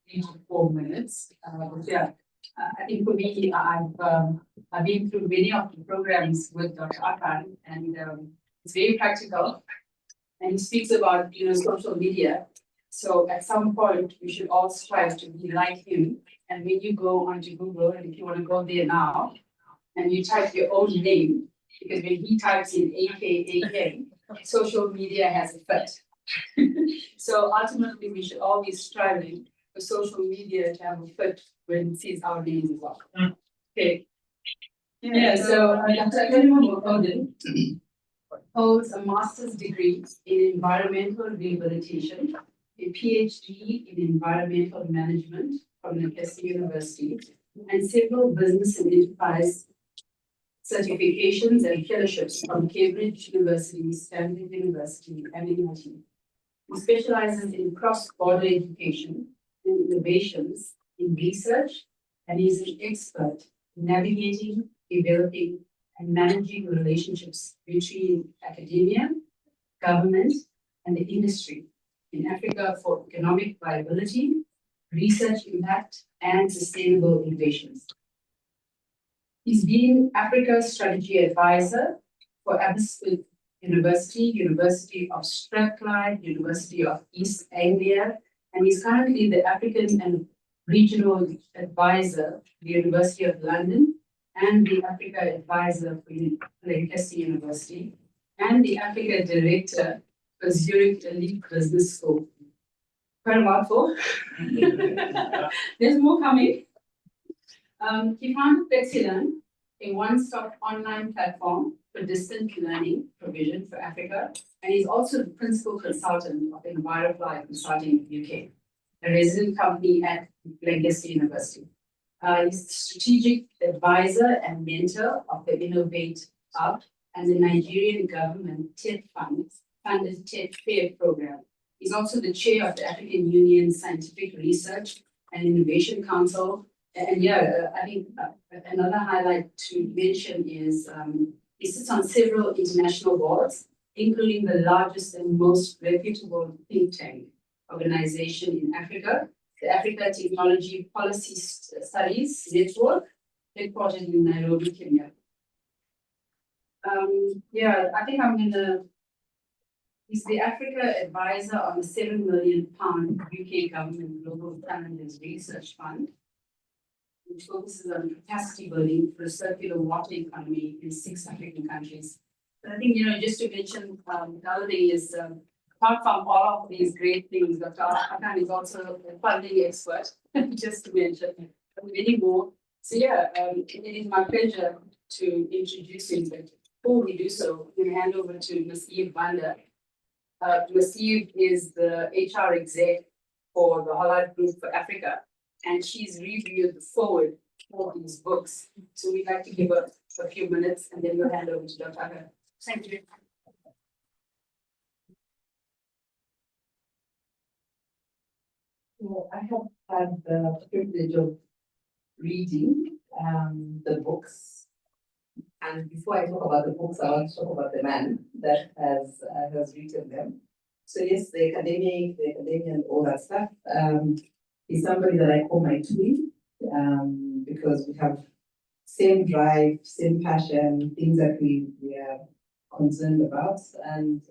3 to 4 minutes. Yeah, I think for me, I've been through many of the programs with Dr. Akan, and it's very practical. And he speaks about social media. So at some point, we should all strive to be like him. And when you go onto Google, and if you want to go there now, and you type your own name, because when he types in AKAK, social media has a fit. So ultimately, we should all be striving for social media to have a fit when it sees our names as well. Okay. Yeah, so Dr. Akelimu Mokodin holds a master's degree in environmental rehabilitation, a PhD in environmental management from Lancaster University, and several business and enterprise certifications and fellowships from Cambridge University, Stanford University, and MIT. He specializes in cross-border education and innovations in research, and is an expert in navigating, developing, and managing relationships between academia, government, and the industry in Africa for economic viability, research impact, and sustainable innovations. He's been Africa's strategy advisor for Aberystwyth University, University of Strathclyde, University of East Anglia, and he's currently the African and Regional Advisor for the University of London, and the Africa Advisor for Lancaster University, and the Africa Director for Zurich Elite Business School. Quite a mouthful. There's more coming. He founded Plexilearn, a one-stop online platform for distant learning provision for Africa, and he's also the principal consultant of Envirofly Consulting UK, a resident company at Lancaster University. He's the strategic advisor and mentor of the Innovate Hub and the Nigerian government TED funded TED Fair program. He's also the chair of the African Union Scientific Research and Innovation Council. And yeah, I think another highlight to mention is he sits on several international boards, including the largest and most reputable think tank organization in Africa, the Africa Technology Policy Studies Network, headquartered in Nairobi, Kenya. Yeah, I think he's the Africa advisor on the £7 million UK government Global Challenges Research Fund, which focuses on capacity building for a circular water economy in 6 African countries. But I think, just to mention, the other thing is, apart from all of these great things, Dr. Akan is also a funding expert, just to mention, many more. So yeah, it is my pleasure to introduce him, but before we do so, I'm going to hand over to Ms. Eve Banda. Ms. Eve is the HR exec for the Hollard Group for Africa, and she's reviewed the forward for these books. So we'd like to give her a few minutes, and then we'll hand over to Dr. Akan. Thank you. Well, I have had the privilege of reading the books. And before I talk about the books, I want to talk about the man that has written them. So yes, the academia and all that stuff is somebody that I call my twin because we have same drive, same passion, things that we are concerned about. And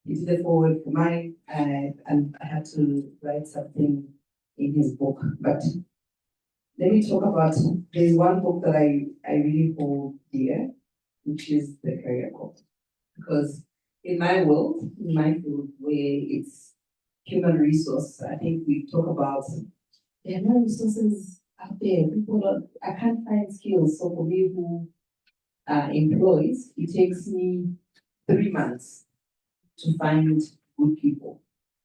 he did the forward for mine, and I had to write something in his book. But let me talk about, there's one book that I really hold dear, which is The Career Code. Because in my world, in my field, where it's human resource, I think we talk about there are no resources out there. I can't find skills. So for me who employs, it takes me 3 months to find good people.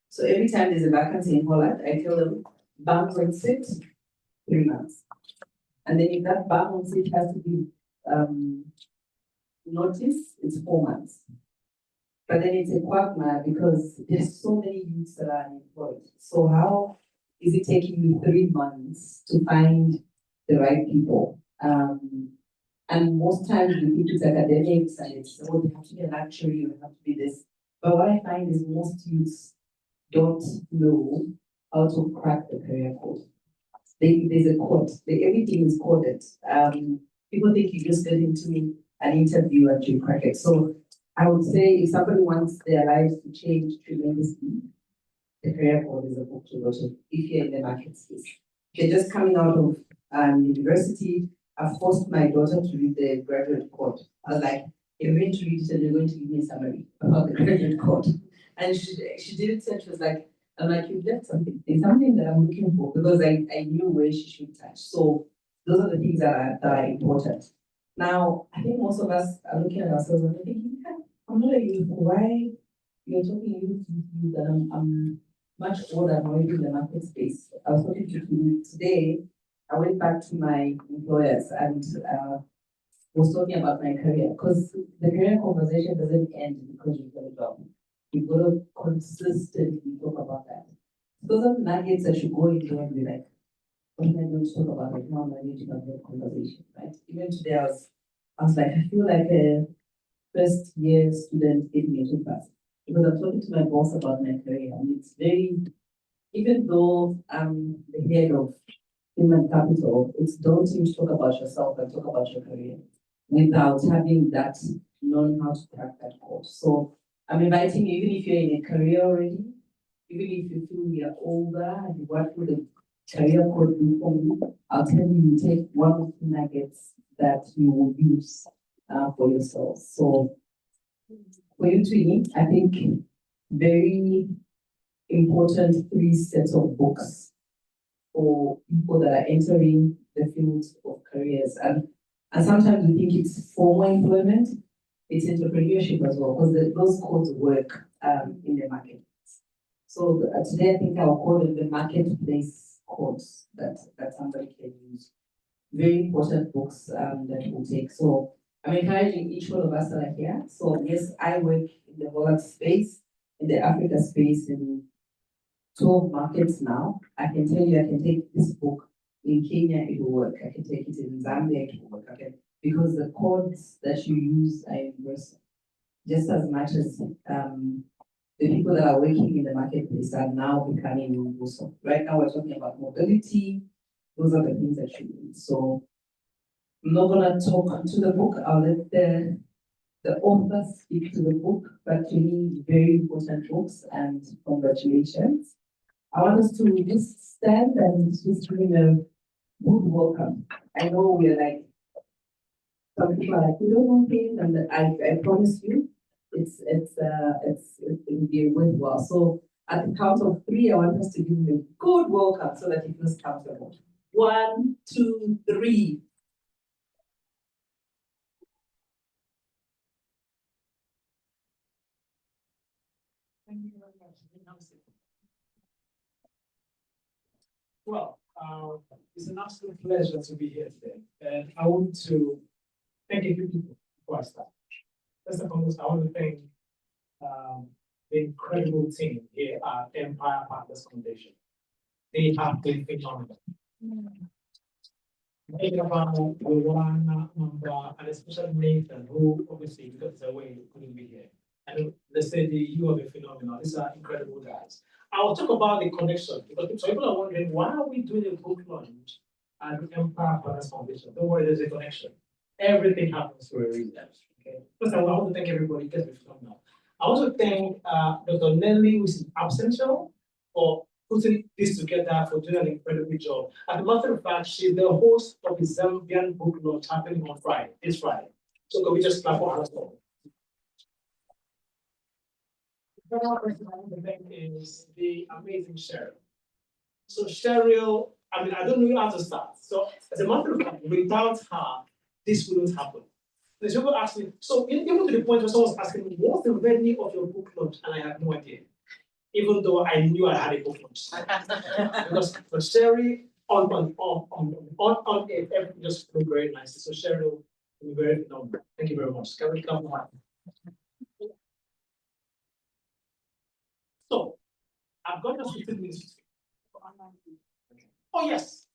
So every time there's a vacancy in Holland, I tell them, bank on sit, 3 months. And then if that bank on sit has to be noticed, it's 4 months. But then it's a quagmire because there's so many youths that are unemployed. So how is it taking me 3 months to find the right people? And most times we think it's academics and it's, oh, they have to be a luxury, you have to be this. But what I find is most youths don't know how to crack the career code. There's a code. Everything is coded. People think you just get into an interview and you crack it. So I would say if somebody wants their lives to change tremendously, the career code is a book to go to if you're in the market space. If you're just coming out of university, I forced my daughter to read the graduate code. I was like, you're going to read it and you're going to give me a summary about the graduate code. And she did it and she was like, I'm like, you've left something. There's something that I'm looking for because I knew where she should touch. So those are the things that are important. Now, I think most of us are looking at ourselves and thinking, "Yeah, I'm not a youth. Why you're talking youth that I'm much older, I'm already in the market space." I was talking to you today. I went back to my employers and was talking about my career because the career conversation doesn't end because you've got a job. You've got to consistently talk about that. Those are the nuggets that should go in there and be like, what am I going to talk about? Like, how am I going to have that conversation, right? Even today, I was like, I feel like a first year student getting into class because I'm talking to my boss about my career, and it's very, even though I'm the head of human capital, it's daunting to talk about yourself and talk about your career without having that known how to crack that code. So I'm inviting you, even if you're in a career already, even if you feel you're older and you work with the career code for me, I'll tell you, you take one of the nuggets that you will use for yourself. So for you to eat, I think very important 3 sets of books for people that are entering the field of careers. And sometimes we think it's formal employment, it's entrepreneurship as well, because those codes work in the market. So today I think I'll call it the marketplace codes that somebody can use. Very important books that we'll take. So I'm encouraging each one of us that are here. So yes, I work in the Holland space, in the Africa space, in 12 markets now. I can tell you I can take this book in Kenya, it will work. I can take it in Zambia, it will work. Okay? Because the codes that you use are universal. Just as much as the people that are working in the marketplace are now becoming universal. Right now we're talking about mobility. Those are the things that you need. So I'm not gonna talk to the book. I'll let the author speak to the book, but to me, very important books and congratulations. I want us to just stand and just bring a good welcome. I know we're like, some people are like, we don't want him, and I promise you, it will be worthwhile. So at the count of 3, I want us to give him a good welcome so that he feels comfortable. 1, 2, 3. Thank you very much. Well, it's an absolute pleasure to be here today. And I want to thank a few people before I start. First and foremost, I want to thank the incredible team here at Empire Partners Foundation. They have been phenomenal. Luana, Mamba, and especially Nathan, who obviously, because it's away, couldn't be here. And let's say you have been phenomenal. These are incredible guys. I will talk about the connection because some people are wondering why are we doing a book launch at the Empire Partners Foundation? Don't worry, there's a connection. Everything happens for a reason. Okay. First, I want to thank everybody because we've come now. I want to thank Dr. Nelly, who is absential, for putting this together, for doing an incredible job. As a matter of fact, she's the host of the Zambian book launch happening on Friday, this Friday. So can we just clap for her? The other person I want to thank is the amazing Cheryl. So Cheryl, I mean, I don't know how to start. So as a matter of fact, without her, this wouldn't happen. There's people ask me, so even to the point where someone's asking me, what's the venue of your book launch? And I have no idea. Even though I knew I had a book launch. Because for Sherry, on it, everything just flowed very nicely. So Cheryl, you're very phenomenal. Thank you very much. Can we come on? So I've got just 15 minutes. Oh yes.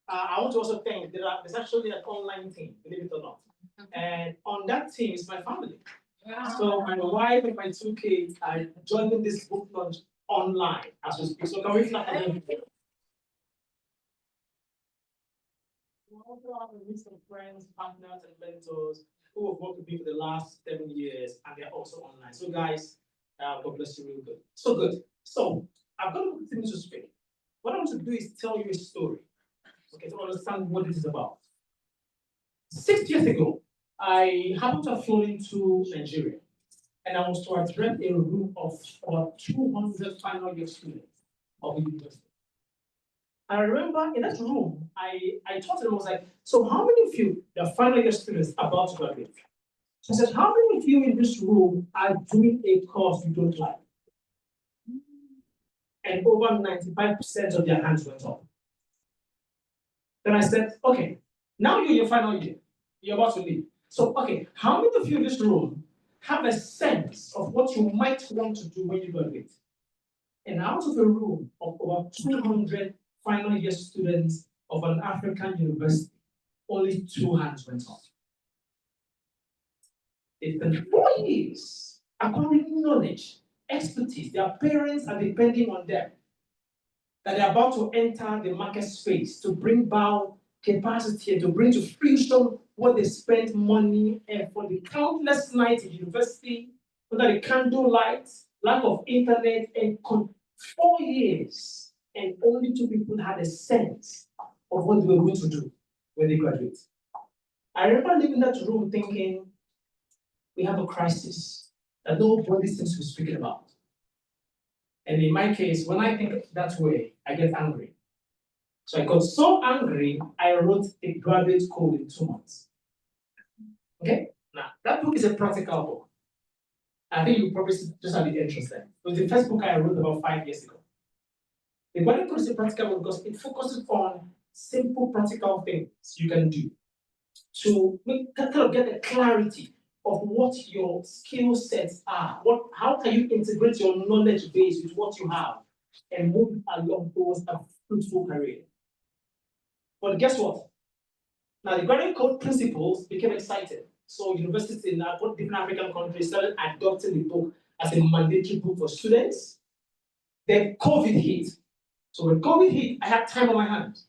I want to also thank there's actually an online team, believe it or not. And on that team is my family. So my wife and my 2 kids are joining this book launch online as we speak. So can we flag them? We also have a list of friends, partners, and mentors who have worked with me for the last 7 years, and they're also online. So guys, God bless you real good. So good. So I've got a thing to speak. What I want to do is tell you a story, okay, to understand what this is about. 6 years ago, I happened to have flown into Nigeria, and I was to address a room of about 200 final year students of the university. I remember in that room, I taught them, I was like, so how many of you, the final year students about to graduate? So I said, how many of you in this room are doing a course you don't like? And over 95% of their hands went up. Then I said, okay, now you're in your final year, you're about to leave. So, okay, how many of you in this room have a sense of what you might want to do when you graduate? And out of a room of over 200 final year students of an African university, only 2 hands went up. They spent 4 years acquiring knowledge, expertise. Their parents are depending on them. That they're about to enter the market space to bring about capacity and to bring to fruition what they spent money and for the countless nights in university, under the candle lights, lack of internet, and 4 years, and only 2 people had a sense of what they were going to do when they graduate. I remember leaving that room thinking, we have a crisis that nobody seems to be speaking about. And in my case, when I think that way, I get angry. So I got so angry, I wrote a graduate code in 2 months. Okay? Now, that book is a practical book. I think you probably just have the interest there. It was the first book I wrote about 5 years ago. The graduate code is a practical book because it focuses on simple practical things you can do to kind of get a clarity of what your skill sets are. How can you integrate your knowledge base with what you have and move along towards a fruitful career? But guess what? Now the graduate code principles became excited. So universities in different African countries started adopting the book as a mandatory book for students. Then COVID hit. So when COVID hit, I had time on my hands.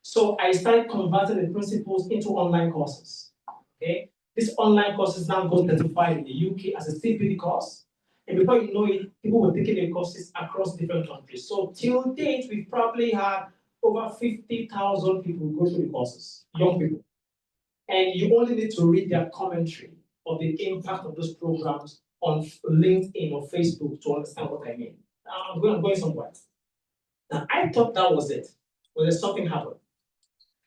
So I started converting the principles into online courses. Okay? This online course is now gold certified in the UK as a CPD course. And before you know it, people were taking the courses across different countries. So till date, we've probably had over 50,000 people go through the courses, young people. And you only need to read their commentary of the impact of those programs on LinkedIn or Facebook to understand what I mean. I'm going somewhere. Now, I thought that was it, but then something happened.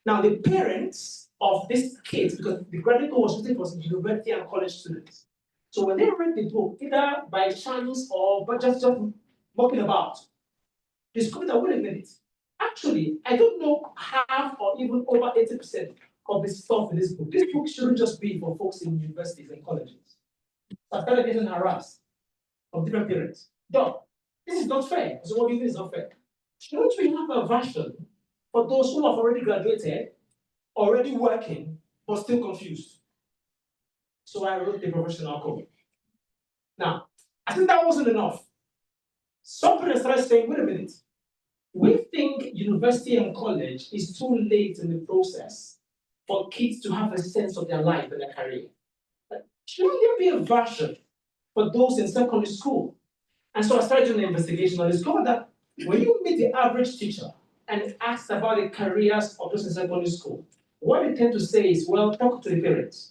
Now, the parents of these kids, because the graduate course was written for university and college students. So when they read the book, either by chance or but just walking about, discovered that, wait a minute, actually, I don't know half or even over 80% of the stuff in this book. This book shouldn't just be for folks in universities and colleges. So I started getting harassed from different parents. Doc, this is not fair. So what do you think is not fair? Shouldn't we have a version for those who have already graduated, already working, but still confused? So I wrote the professional code. Now, I think that wasn't enough. Some parents started saying, wait a minute, we think university and college is too late in the process for kids to have a sense of their life and their career. But shouldn't there be a version for those in secondary school? And so I started doing an investigation and discovered that when you meet the average teacher and ask about the careers of those in secondary school, what they tend to say is, well, talk to the parents.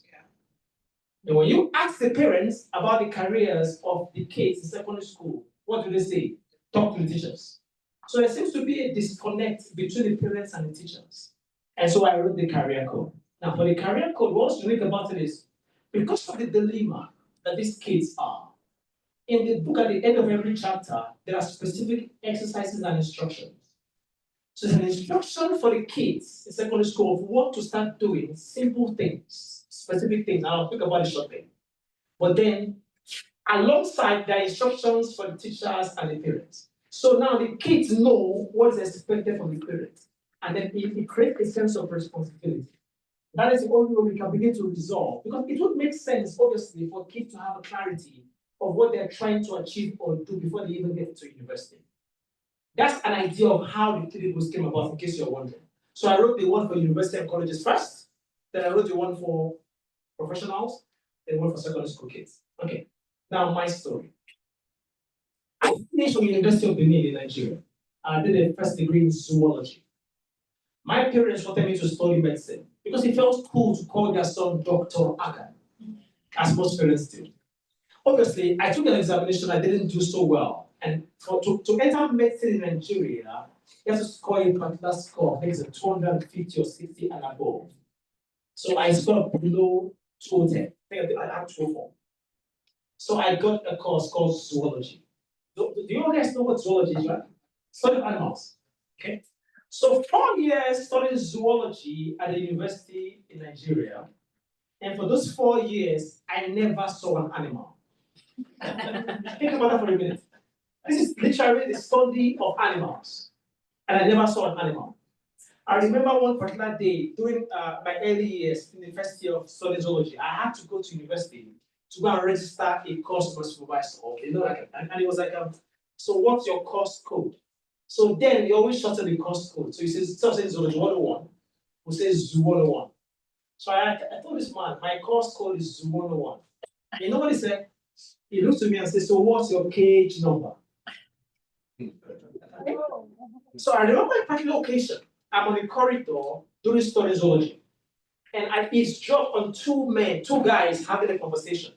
And when you ask the parents about the careers of the kids in secondary school, what do they say? Talk to the teachers. So there seems to be a disconnect between the parents and the teachers. And so I wrote the career code. Now, for the career code, what's unique about it is because of the dilemma that these kids are, in the book at the end of every chapter, there are specific exercises and instructions. So it's an instruction for the kids in secondary school of what to start doing, simple things, specific things. I'll talk about it shortly. But then, alongside the instructions for the teachers and the parents. So now the kids know what is expected from the parents. And then it creates a sense of responsibility. That is the only way we can begin to resolve. Because it would make sense, obviously, for kids to have a clarity of what they're trying to achieve or do before they even get to university. That's an idea of how the three books came about, in case you're wondering. So I wrote the one for university and colleges first, then I wrote the one for professionals, then one for secondary school kids. Okay, now my story. I finished from University of Benin in Nigeria. I did a first degree in zoology. My parents wanted me to study medicine because it felt cool to call their son Dr. Aga, as most parents do. Obviously, I took an examination, I didn't do so well. And to enter medicine in Nigeria, you have to score a particular score, I think it's a 250 or 60 and above. So I scored below 210. I had 204. So I got a course called zoology. Do you guys know what zoology is, right? Study of animals. Okay. So 4 years studying zoology at a university in Nigeria. And for those 4 years, I never saw an animal. Think about that for a minute. This is literally the study of animals. And I never saw an animal. I remember one particular day during my early years in the first year of studying zoology, I had to go to university to go and register a course for supervisor. And it was like, so what's your course code? So then he always shorten the course code. So he says, instead of saying zoology 101, we say zoo 101. So I told this man, my course code is zoo 101. You know what he said? He looked at me and said, so what's your cage number? So I remember a particular occasion. I'm on a corridor doing study zoology. And I eavesdropped on two guys having a conversation.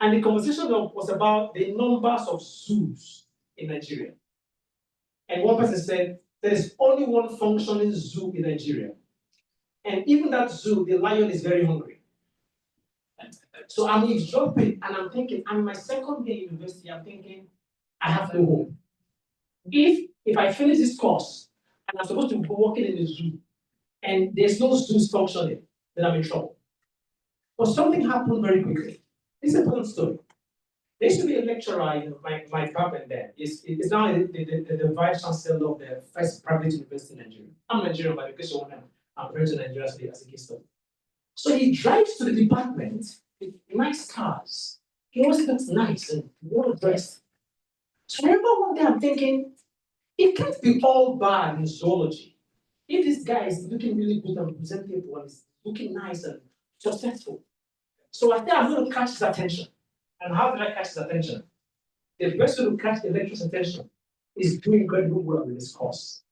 And the conversation was about the numbers of zoos in Nigeria. And one person said, there is only one functioning zoo in Nigeria. And even that zoo, the lion is very hungry. So I'm eavesdropping and I'm thinking, I'm in my second year university, I'm thinking, I have no hope. If I finish this course and I'm supposed to be working in the zoo and there's no zoos functioning, then I'm in trouble. But something happened very quickly. This is a important story. There used to be a lecturer in my department there. He's now the vice chancellor of the first private university in Nigeria. I'm Nigerian by education, I'm friends in Nigeria as a case study. So he drives to the department with nice cars. He always looks nice and well dressed. So I remember one day I'm thinking, it can't be all bad in zoology. If this guy is looking really good and presentable and is looking nice and successful. So I think I'm going to catch his attention. And how did I catch his attention? The best way to catch the lecturer's attention is doing incredibly well with this course.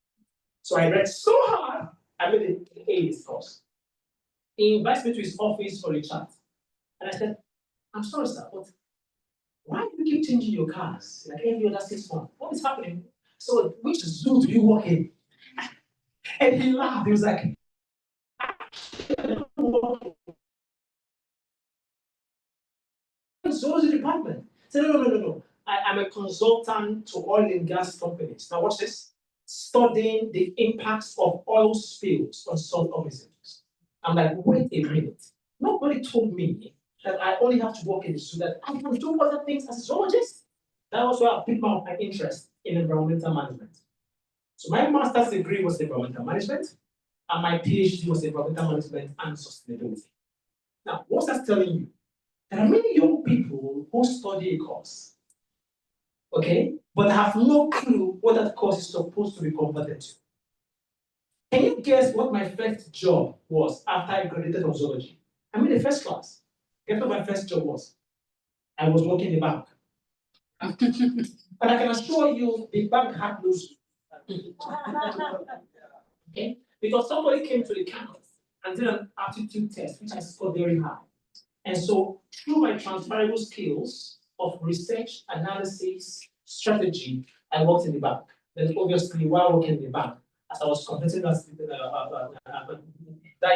So I read so hard, I made an A in this course. He invites me to his office for a chat. And I said, I'm sorry, sir, but why do you keep changing your cars like every other 6 months? What is happening? So which zoo do you work in? And he laughed. He was like, zoology department. I said, no. I'm a consultant to oil and gas companies. Now watch this. Studying the impacts of oil spills on soil organisms. I'm like, wait a minute. Nobody told me that I only have to work in the zoo, that I can do other things as a zoologist. That was where I picked up my interest in environmental management. So my master's degree was in environmental management, and my PhD was in environmental management and sustainability. Now, what's that telling you? There are many young people who study a course, okay, but have no clue what that course is supposed to be converted to. Can you guess what my first job was after I graduated from zoology? I'm in the first class. Guess what my first job was? I was working in the bank. But I can assure you, the bank had no zoo. Okay? Because somebody came to the campus and did an aptitude test, which I scored very high. And so, through my transferable skills of research, analysis, strategy, I worked in the bank. Then, obviously, while working in the bank, as I was completing that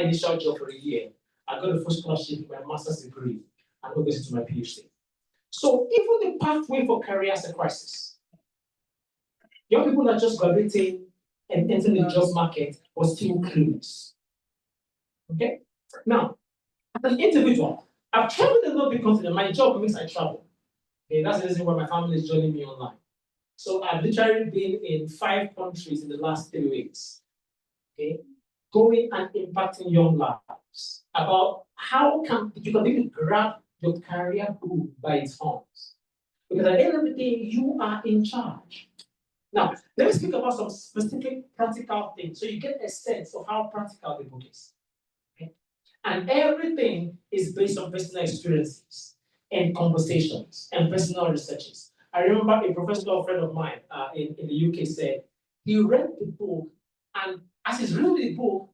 initial job for a year, I got a full scholarship for my master's degree and obviously to my PhD. So, even the pathway for career is a crisis. Young people are just graduating and entering the job market was still clueless. Okay? Now, as an individual, I've traveled a lot because my job means I travel. Okay, that's the reason why my family is joining me online. So I've literally been in 5 countries in the last 3 weeks. Okay, going and impacting young lives about how you can really grab your career boom by its horns. Because at the end of the day, you are in charge. Now, let me speak about some specific practical things so you get a sense of how practical the book is. Okay? And everything is based on personal experiences and conversations and personal researches. I remember a professional friend of mine in the UK said he read the book, and as he's reading the book,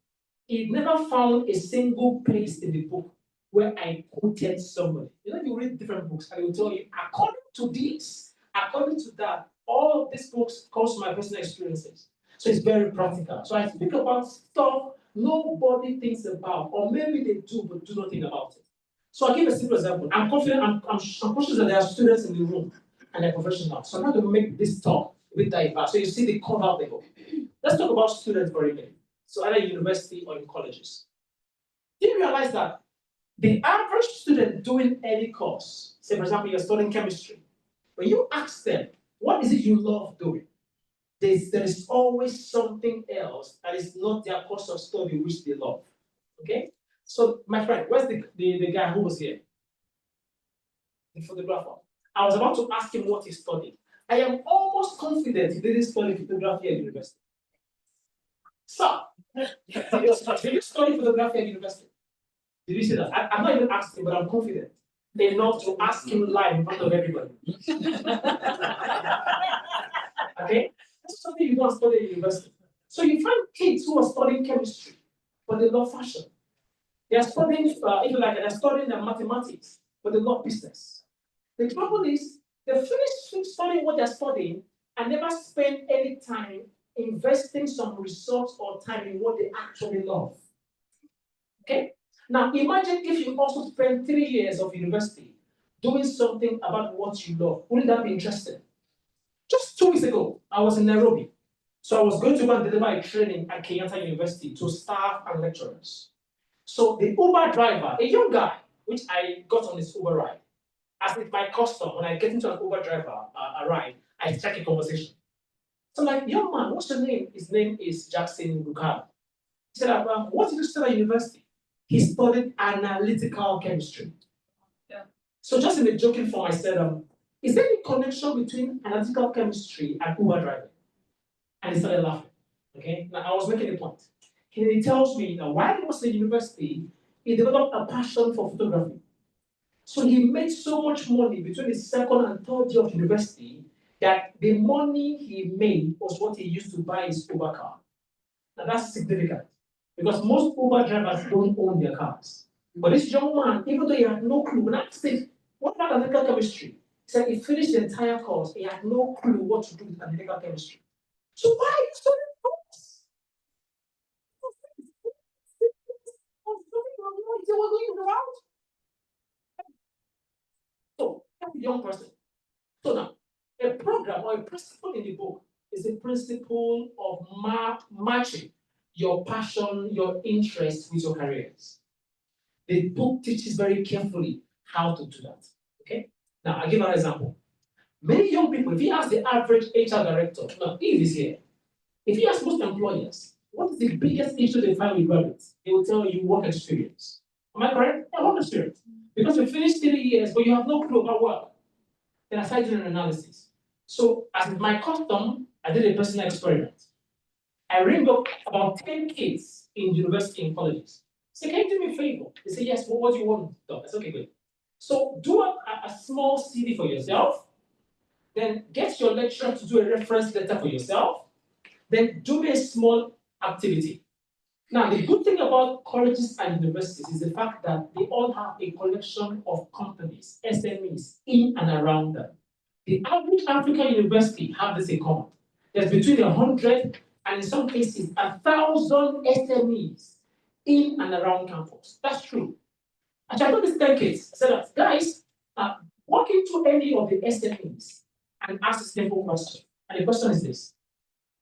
he never found a single place in the book where I quoted somebody. You know, you read different books and they will tell you, according to this, according to that, all of these books comes from my personal experiences. So it's very practical. So I speak about stuff nobody thinks about, or maybe they do, but do not think about it. So I'll give a simple example. I'm confident, I'm conscious that there are students in the room and they're professionals. So I'm not going to make this talk a bit diverse. So you see the cover of the book. Let's talk about students for a minute. So either university or in colleges. Do you realize that the average student doing any course, say for example, you're studying chemistry, when you ask them, what is it you love doing? There is always something else that is not their course of study which they love. Okay? So, my friend, where's the guy who was here? The photographer. I was about to ask him what he studied. I am almost confident he didn't study photography at university. So, did you study photography at university? Did you see that? I'm not even asking, but I'm confident enough to ask him live in front of everybody. Okay? That's something you don't study at university. So you find kids who are studying chemistry, but they love fashion. They are studying, if you like, they're studying mathematics, but they love business. The trouble is, they finish studying what they're studying and never spend any time investing some resource or time in what they actually love. Okay? Now imagine if you also spend 3 years of university doing something about what you love. Wouldn't that be interesting? Just 2 weeks ago, I was in Nairobi. So I was going to go and deliver a training at Kenyatta University to staff and lecturers. So the Uber driver, a young guy, which I got on his Uber ride, as it's my custom, when I get into an Uber driver ride, I strike a conversation. So I'm like, young man, what's your name? His name is Jackson Bukala. He said, what did you study at university? He studied analytical chemistry. Yeah. So just in a joking form, I said, is there any connection between analytical chemistry and Uber driving? And he started laughing. Okay, now I was making a point. He tells me that while he was in university, he developed a passion for photography. So he made so much money between his second and third year of university that the money he made was what he used to buy his Uber car. Now that's significant because most Uber drivers don't own their cars. But this young man, even though he had no clue, when I asked him, what about analytical chemistry? He said he finished the entire course, he had no clue what to do with analytical chemistry. So why are you studying books? So, that's a young person. So now, a program or a principle in the book is a principle of matching your passion, your interest with your careers. The book teaches very carefully how to do that. Okay? Now, I'll give an example. Many young people, if you ask the average HR director, now Eve is here. If you ask most employers, what is the biggest issue they find with graduates? They will tell you work experience. Am I correct? Yeah, work experience. Because you finished 3 years, but you have no clue about work. Then I started doing an analysis. So, as is my custom, I did a personal experiment. I ring up about 10 kids in university and colleges. Say, can you do me a favor? They say, yes, well, what do you want? I said, okay, good. So do a small CV for yourself, then get your lecturer to do a reference letter for yourself, then do me a small activity. Now, the good thing about colleges and universities is the fact that they all have a collection of companies, SMEs, in and around them. The average African university have this in common. There's between 100 and in some cases 1,000 SMEs in and around campus. That's true. And I told this 10 kids, I said that, guys, walk into any of the SMEs and ask a simple question. And the question is this: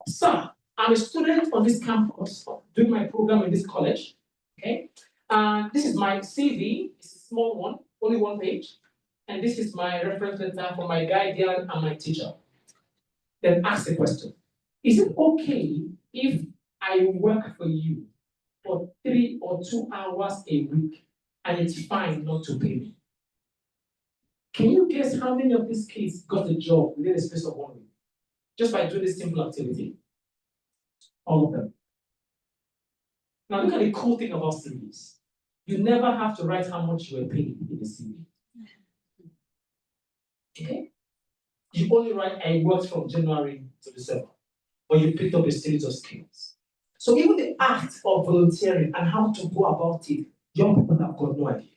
sir, I'm a student on this campus doing my program in this college. Okay. And this is my CV. It's a small one, only 1 page. And this is my reference letter for my guardian and my teacher. Then ask the question: is it okay if I work for you for 3 or 2 hours a week and it's fine not to pay me? Can you guess how many of these kids got a job within the space of 1 week? Just by doing this simple activity? All of them. Now look at the cool thing about CVs. You never have to write how much you were paid in the CV. Okay? You only write, I worked from January to December, but you picked up a series of skills. So even the act of volunteering and how to go about it, young people have got no idea.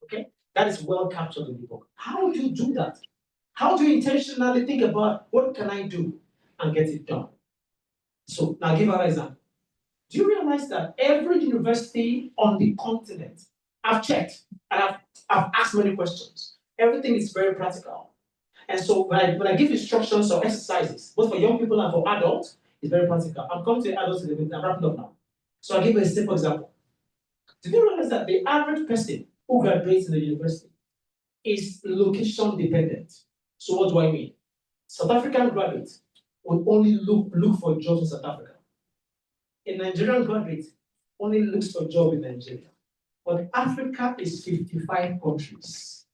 Okay? That is well captured in the book. How do you do that? How do you intentionally think about what can I do and get it done? So now give an example. Do you realize that every university on the continent, I've checked and I've asked many questions. Everything is very practical. And so when I give instructions or exercises, both for young people and for adults, it's very practical. I'm coming to the adults in a minute, I'm wrapping up now. So I'll give you a simple example. Did you realize that the average person who graduates in the university is location dependent? So what do I mean? South African graduates will only look for jobs in South Africa. A Nigerian graduate only looks for a job in Nigeria. But Africa is 55 countries.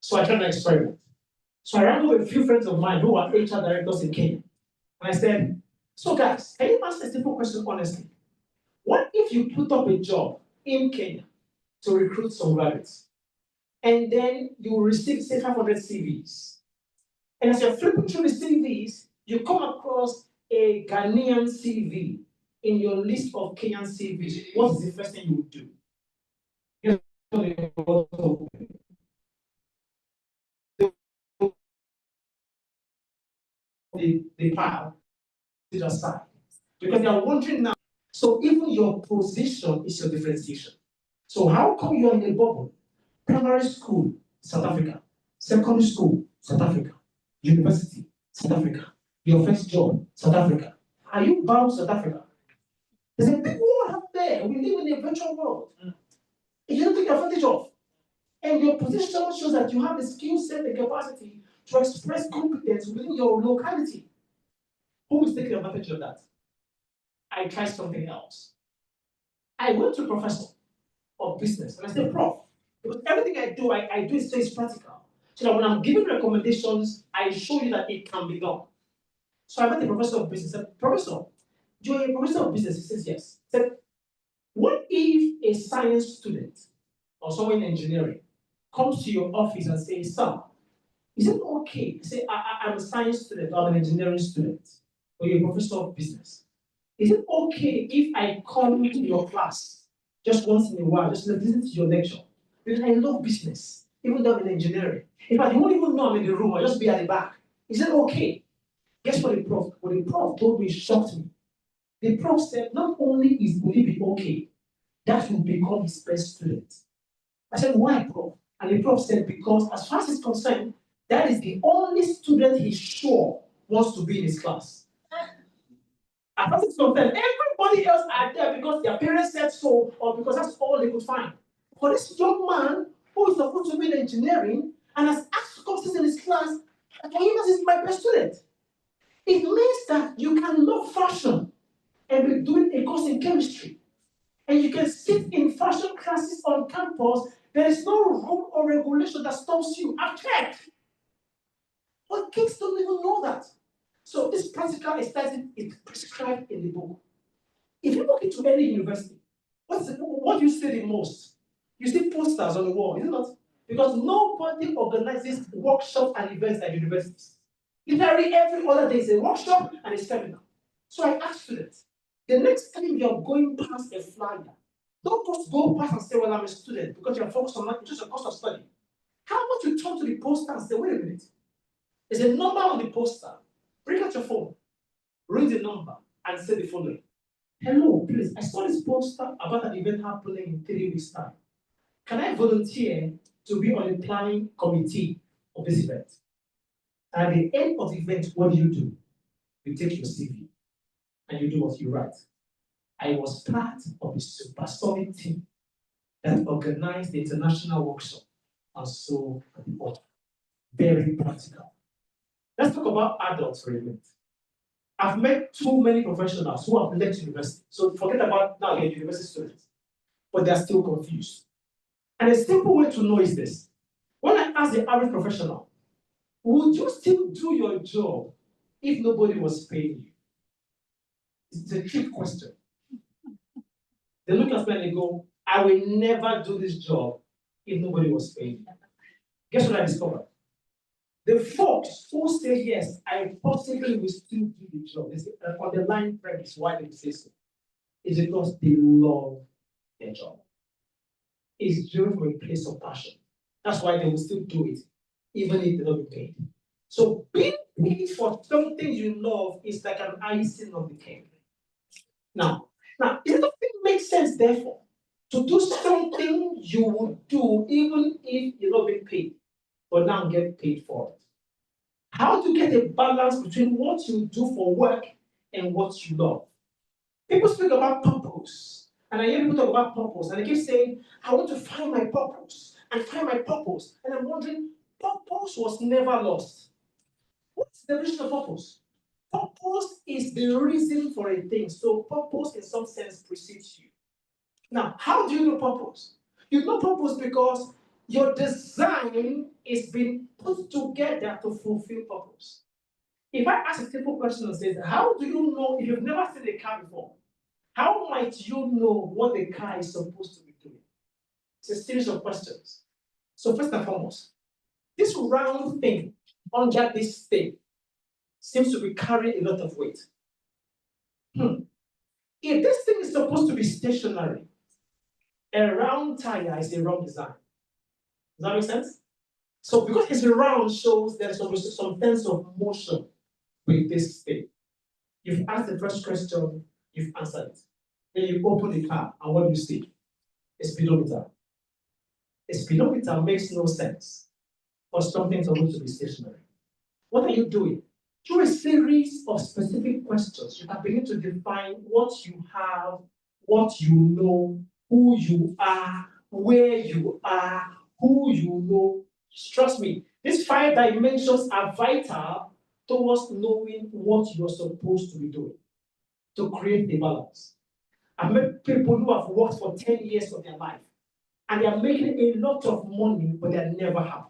So I tried an experiment. So I ran with a few friends of mine who are HR directors in Kenya. And I said, so guys, can you answer a simple question honestly? What if you put up a job in Kenya to recruit some graduates? And then you receive, say, 500 CVs. And as you're flipping through the CVs, you come across a Ghanaian CV in your list of Kenyan CVs. What is the first thing you would do? The pile to the side. Because they are wondering now. So even your position is your differentiation. So how come you're in a bubble? Primary school, South Africa. Secondary school, South Africa. University, South Africa. Your first job, South Africa. Are you bound to South Africa? There's a big world out there. We live in a virtual world. If you don't take advantage of, and your position shows that you have the skill set and capacity to express competence within your locality. Who is taking advantage of that? I tried something else. I went to a professor of business and I said, Prof, because everything I do it stays practical. So that when I'm giving recommendations, I show you that it can be done. So I met a professor of business. I said, Professor, you're a professor of business? He says, yes. I said, what if a science student or someone in engineering comes to your office and says, sir, is it okay? I say, I'm a science student, I'm an engineering student, or you're a professor of business. Is it okay if I come to your class just once in a while, just listen to your lecture? Because I love business, even though I'm in engineering. In fact, you won't even know I'm in the room, I'll just be at the back. Is it okay? Guess what the prof told me shocked me. The prof said, not only will it be okay, that will become his best student. I said, why, prof? And the prof said, because as far as he's concerned, that is the only student he's sure wants to be in his class. As far as he's concerned, everybody else are there because their parents said so, or because that's all they could find. For this young man who is supposed to be in engineering and has asked to come sit in his class, and for him, this is my best student. It means that you can love fashion and be doing a course in chemistry. And you can sit in fashion classes on campus. There is no rule or regulation that stops you. I've checked. But kids don't even know that. So this practical exercise is prescribed in the book. If you walk into any university, what do you see the most? You see posters on the wall, is it not? Because nobody organizes workshops and events at universities. Literally every other day is a workshop and a seminar. So I ask students, the next time you're going past a flyer, don't just go past and say, well, I'm a student, because you're focused on just a course of study. How about you turn to the poster and say, wait a minute, there's a number on the poster. Bring out your phone, read the number, and say the following. Hello, please, I saw this poster about an event happening in 3 weeks' time. Can I volunteer to be on the planning committee of this event? And at the end of the event, what do? You take your CV and you do what you write. I was part of the supersonic team that organized the international workshop and so forth. Very practical. Let's talk about adults for a minute. I've met too many professionals who have left university. So forget about now they're university students, but they're still confused. And a simple way to know is this. When I ask the average professional, would you still do your job if nobody was paying you? It's a trick question. They look at me and they go, I will never do this job if nobody was paying me. Guess what I discovered? The folks who say yes, I possibly will still do the job. This is an underlying premise why they say so. Is because they love their job. It's driven from a place of passion. That's why they will still do it, even if they don't be paid. So being paid for something you love is like an icing on the cake. Now, it doesn't make sense, therefore, to do something you would do even if you're not being paid, but now get paid for it. How to get a balance between what you do for work and what you love? People speak about purpose, and I hear people talk about purpose, and they keep saying, I want to find my purpose and find my purpose. And I'm wondering, purpose was never lost. What's the definition of purpose? Purpose is the reason for a thing. So purpose in some sense precedes you. Now, how do you know purpose? You know purpose because your design is being put together to fulfill purpose. If I ask a simple question and say, how do you know if you've never seen a car before? How might you know what the car is supposed to be doing? It's a series of questions. So first and foremost, this round thing under this thing seems to be carrying a lot of weight. If this thing is supposed to be stationary, a round tire is a wrong design. Does that make sense? So because it's round shows there's some sense of motion with this thing. You've asked the first question, you've answered it. Then you open the car, and what do you see? A speedometer. A speedometer makes no sense for something supposed to be stationary. What are you doing? Through a series of specific questions, you can begin to define what you have, what you know, who you are, where you are, who you know. Trust me, these 5 dimensions are vital towards knowing what you're supposed to be doing to create a balance. I've met people who have worked for 10 years of their life and they are making a lot of money, but they're never happy.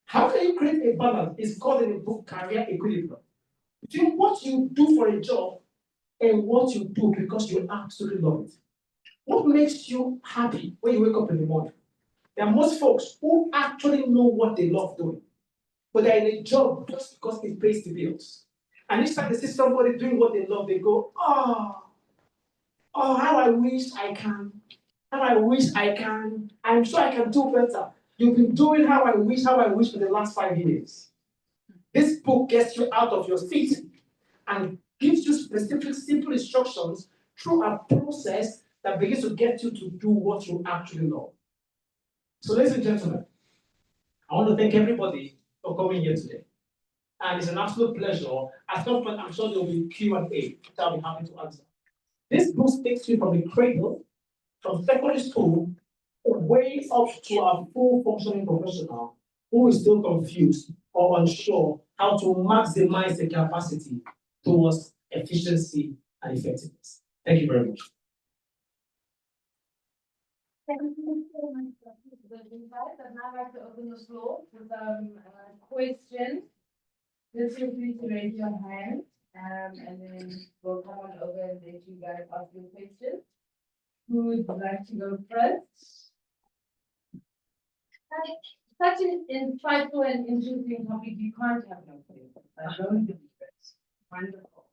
How can you create a balance? It's called in the book Career Equilibrium. Between what you do for a job and what you do because you absolutely love it. What makes you happy when you wake up in the morning? There are most folks who actually know what they love doing, but they're in a job just because it pays the bills. And each time they see somebody doing what they love, they go, oh, how I wish I can. How I wish I can. I'm sure I can do better. You've been doing how I wish for the last 5 years. This book gets you out of your seat and gives you specific, simple instructions through a process that begins to get you to do what you actually love. So, ladies and gentlemen, I want to thank everybody for coming here today. And it's an absolute pleasure. At some point, I'm sure there will be Q&A, which I'll be happy to answer. This book takes you from the cradle, from secondary school, way up to a full functioning professional who is still confused or unsure how to maximize the capacity towards efficiency and effectiveness. Thank you very much. Thank you so much for the invite. I'd now like to open the floor for some questions. Just feel free to raise your hand, and then we'll come on over and let you guys ask your questions. Who would like to go first? Such an insightful and interesting topic, you can't have no questions. Wonderful.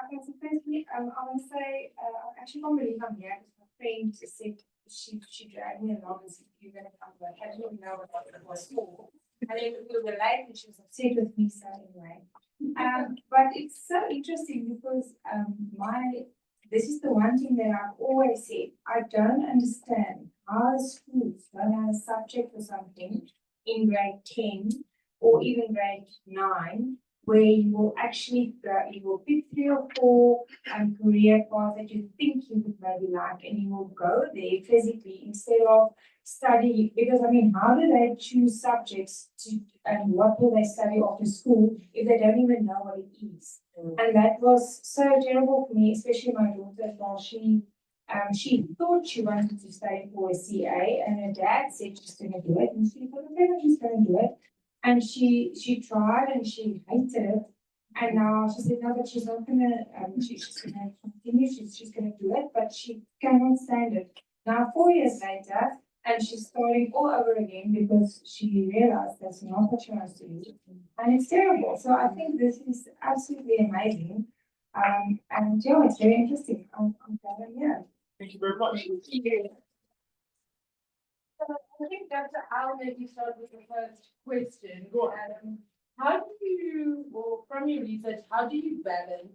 Okay, so firstly, I want to say, I actually can't believe I'm here because my friend said she dragged me along and said, you're going to come, but I didn't know what it was for. And then we were late and she was upset with me, so anyway. But it's so interesting because this is the one thing that I've always said. I don't understand how schools don't have a subject or something in grade 10 or even grade 9 where you will actually you will pick 3 or 4 career paths that you think you would maybe like, and you will go there physically instead of study. Because I mean, how do they choose subjects to, and what will they study after school if they don't even know what it is? And that was so terrible for me, especially my daughter as well. She She thought she wanted to study for a CA, and her dad said she's going to do it, and she thought, okay, she's going to do it. And she tried, and she hated it. And now she said, no, but she's not going to. She's going to continue. She's going to do it, but she cannot stand it. Now 4 years later, and she's starting all over again because she realized that's not what she wants to do, and it's terrible. So I think this is absolutely amazing. And yeah, it's very interesting. I'm glad I'm here. Thank you very much. I think Dr. I'll maybe start with the first question. How do you, or from your research, how do you balance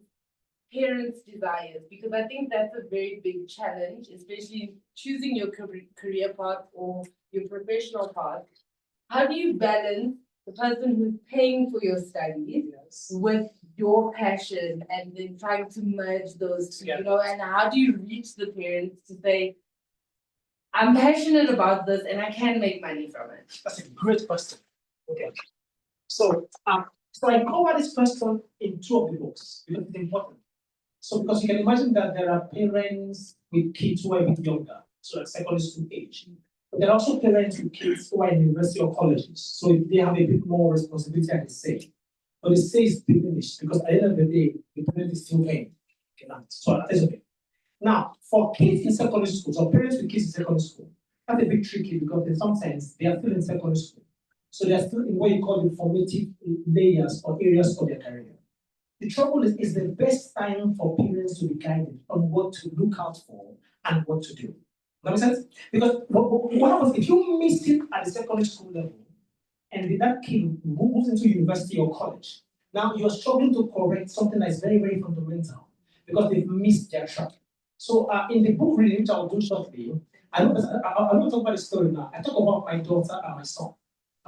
parents' desires? Because I think that's a very big challenge, especially choosing your career path or your professional path. How do you balance the person who's paying for your studies with your passion and then trying to merge those two, and how do you reach the parents to say, I'm passionate about this and I can make money from it? That's a great question. Okay. So I cover this question in 2 of the books because it's important. So because you can imagine that there are parents with kids who are a bit younger, so at secondary school age. But there are also parents with kids who are in university or colleges. So they have a bit more responsibility and say. But the say is diminished because at the end of the day, the parent is still paying. Okay, so that's okay. Now, for kids in secondary school, so parents with kids in secondary school, that's a bit tricky because in some sense, they are still in secondary school. So they are still in what you call the formative layers or areas of their career. The trouble is the best time for parents to be guided on what to look out for and what to do. That makes sense? Because what happens if you miss it at the secondary school level and that kid moves into university or college, now you're struggling to correct something that is very, very fundamental because they've missed their track. So in the book reading, which I'll do shortly, I don't talk about the story now. I talk about my daughter and my son,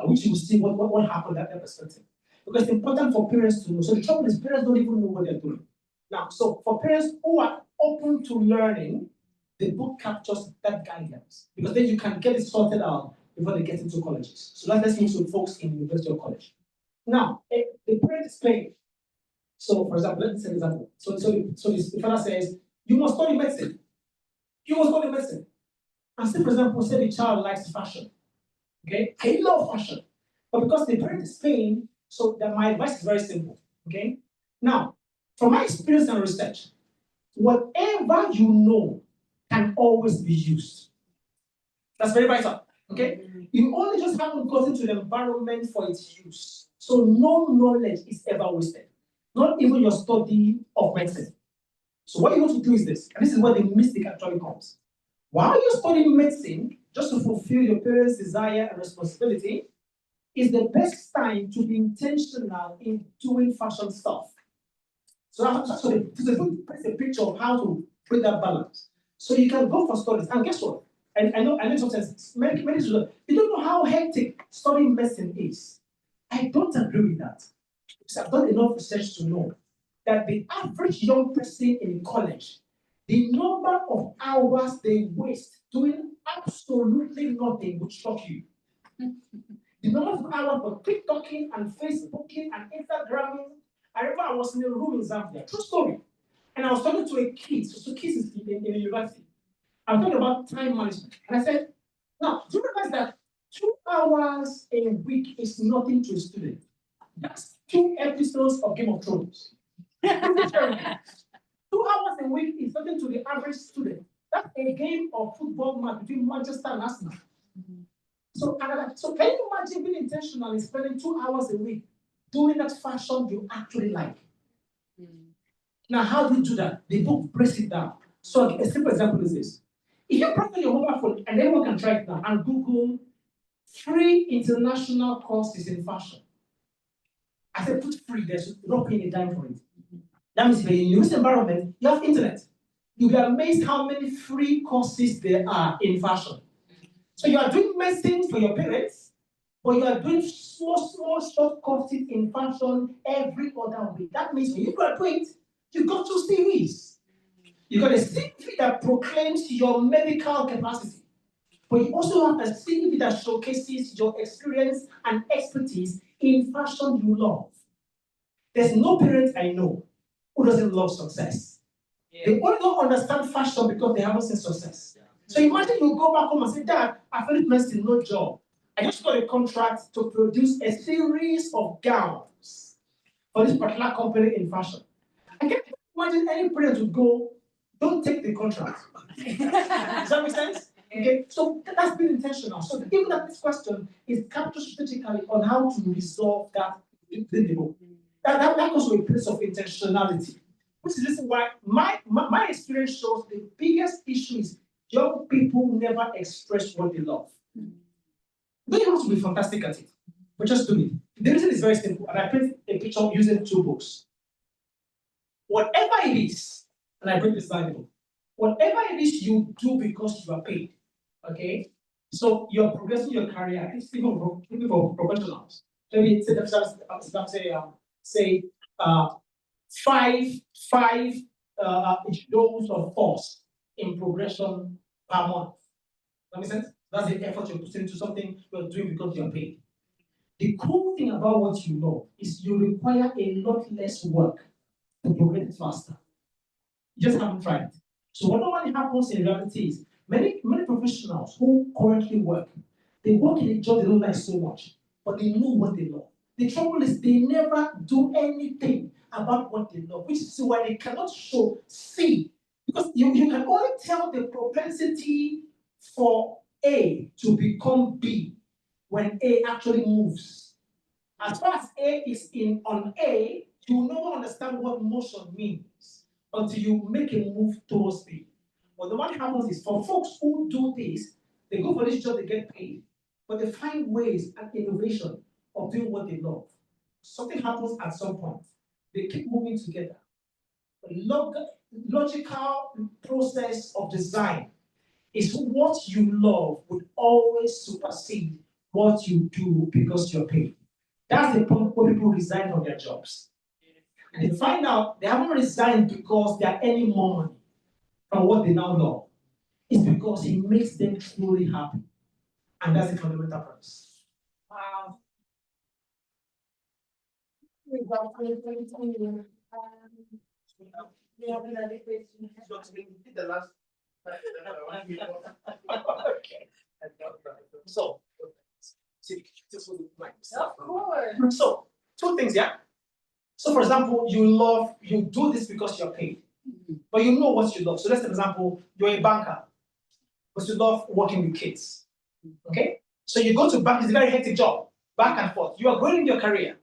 which you will see what happened at that perspective. Because it's important for parents to know. So the trouble is parents don't even know what they're doing. Now, so for parents who are open to learning, the book captures that guidance. Because then you can get it sorted out before they get into colleges. So let's move to folks in university or college. Now, the parent is paying. So for example, let's say an example. So the father says, you must study medicine. You must study medicine. And say, for example, say the child likes fashion. Okay? I love fashion. But because the parent is paying, so that my advice is very simple. Okay? Now, from my experience and research, whatever you know can always be used. That's very vital. Okay? You only just haven't gotten to the environment for its use. So no knowledge is ever wasted. Not even your study of medicine. So what you want to do is this, and this is where the mistake actually comes. While you're studying medicine, just to fulfill your parents' desire and responsibility, is the best time to be intentional in doing fashion stuff. So it's a picture of how to put that balance. So you can go for studies, and guess what? And I know sometimes many students, you don't know how hectic studying medicine is. I don't agree with that. Because I've done enough research to know that the average young person in college, the number of hours they waste doing absolutely nothing would shock you. The number of hours for TikToking and Facebooking and Instagramming. I remember I was in a room in Zambia, true story. And I was talking to a kid, so kids is in the university. I'm talking about time management. And I said, now, do you realize that 2 hours a week is nothing to a student? That's 2 episodes of Game of Thrones. 2 hours a week is nothing to the average student. That's a game of football match between Manchester and Arsenal. So can you imagine being intentional in spending 2 hours a week doing that fashion you actually like? Now, how do you do that? The book breaks it down. So a simple example is this. If you press on your mobile phone, and anyone can try it now, and Google free international courses in fashion. I said put free, there's not paying a dime for it. That means if you're in this environment, you have internet. You'll be amazed how many free courses there are in fashion. So you are doing medicine for your parents, but you are doing small short courses in fashion every other week. That means when you graduate, you got 2 CVs. You got a CV that proclaims your medical capacity, but you also have a CV that showcases your experience and expertise in fashion you love. There's no parent I know who doesn't love success. They only don't understand fashion because they haven't seen success. So imagine you go back home and say, Dad, I finished medicine, no job. I just got a contract to produce a series of gowns for this particular company in fashion. I can't imagine any parent would go, don't take the contract. Does that make sense? Okay, so that's been intentional. So even that this question is captured strategically on how to resolve that within the book. That goes to a place of intentionality. Which is this why my experience shows the biggest issue is young people never express what they love. You don't have to be fantastic at it, but just do it. The reason is very simple, and I print a picture using 2 books. Whatever it is, and I print this Bible, whatever it is you do because you are paid, okay? So you're progressing your career, it's even for professionals. Maybe say five dose of force in progression per month. That makes sense? That's the effort you're putting into something you're doing because you're paid. The cool thing about what you know is you require a lot less work to progress faster. You just haven't tried it. So what normally happens in reality is many professionals who currently work, they work in a job they don't like so much, but they know what they love. The trouble is they never do anything about what they love, which is why they cannot see. Because you can only tell the propensity for A to become B when A actually moves. As far as A is on A, you will never understand what motion means until you make a move towards B. But what happens is for folks who do this, they go for this job, they get paid, but they find ways and innovation of doing what they love. Something happens at some point. They keep moving together. The logical process of design is what you love would always supersede what you do because you're paid. That's the point where people resign from their jobs. And they find out they haven't resigned because they are earning more money from what they now love. It's because it makes them truly happy. And that's the fundamental premise. Wow. We have another question. The last. Okay. So, Of course. so 2 things, yeah. So, for example, you do this because you're paid, but you know what you love. So, let's say, for example, you're a banker, but you love working with kids. Okay? So, you go to bank, it's a very hectic job, back and forth. You are growing in your career,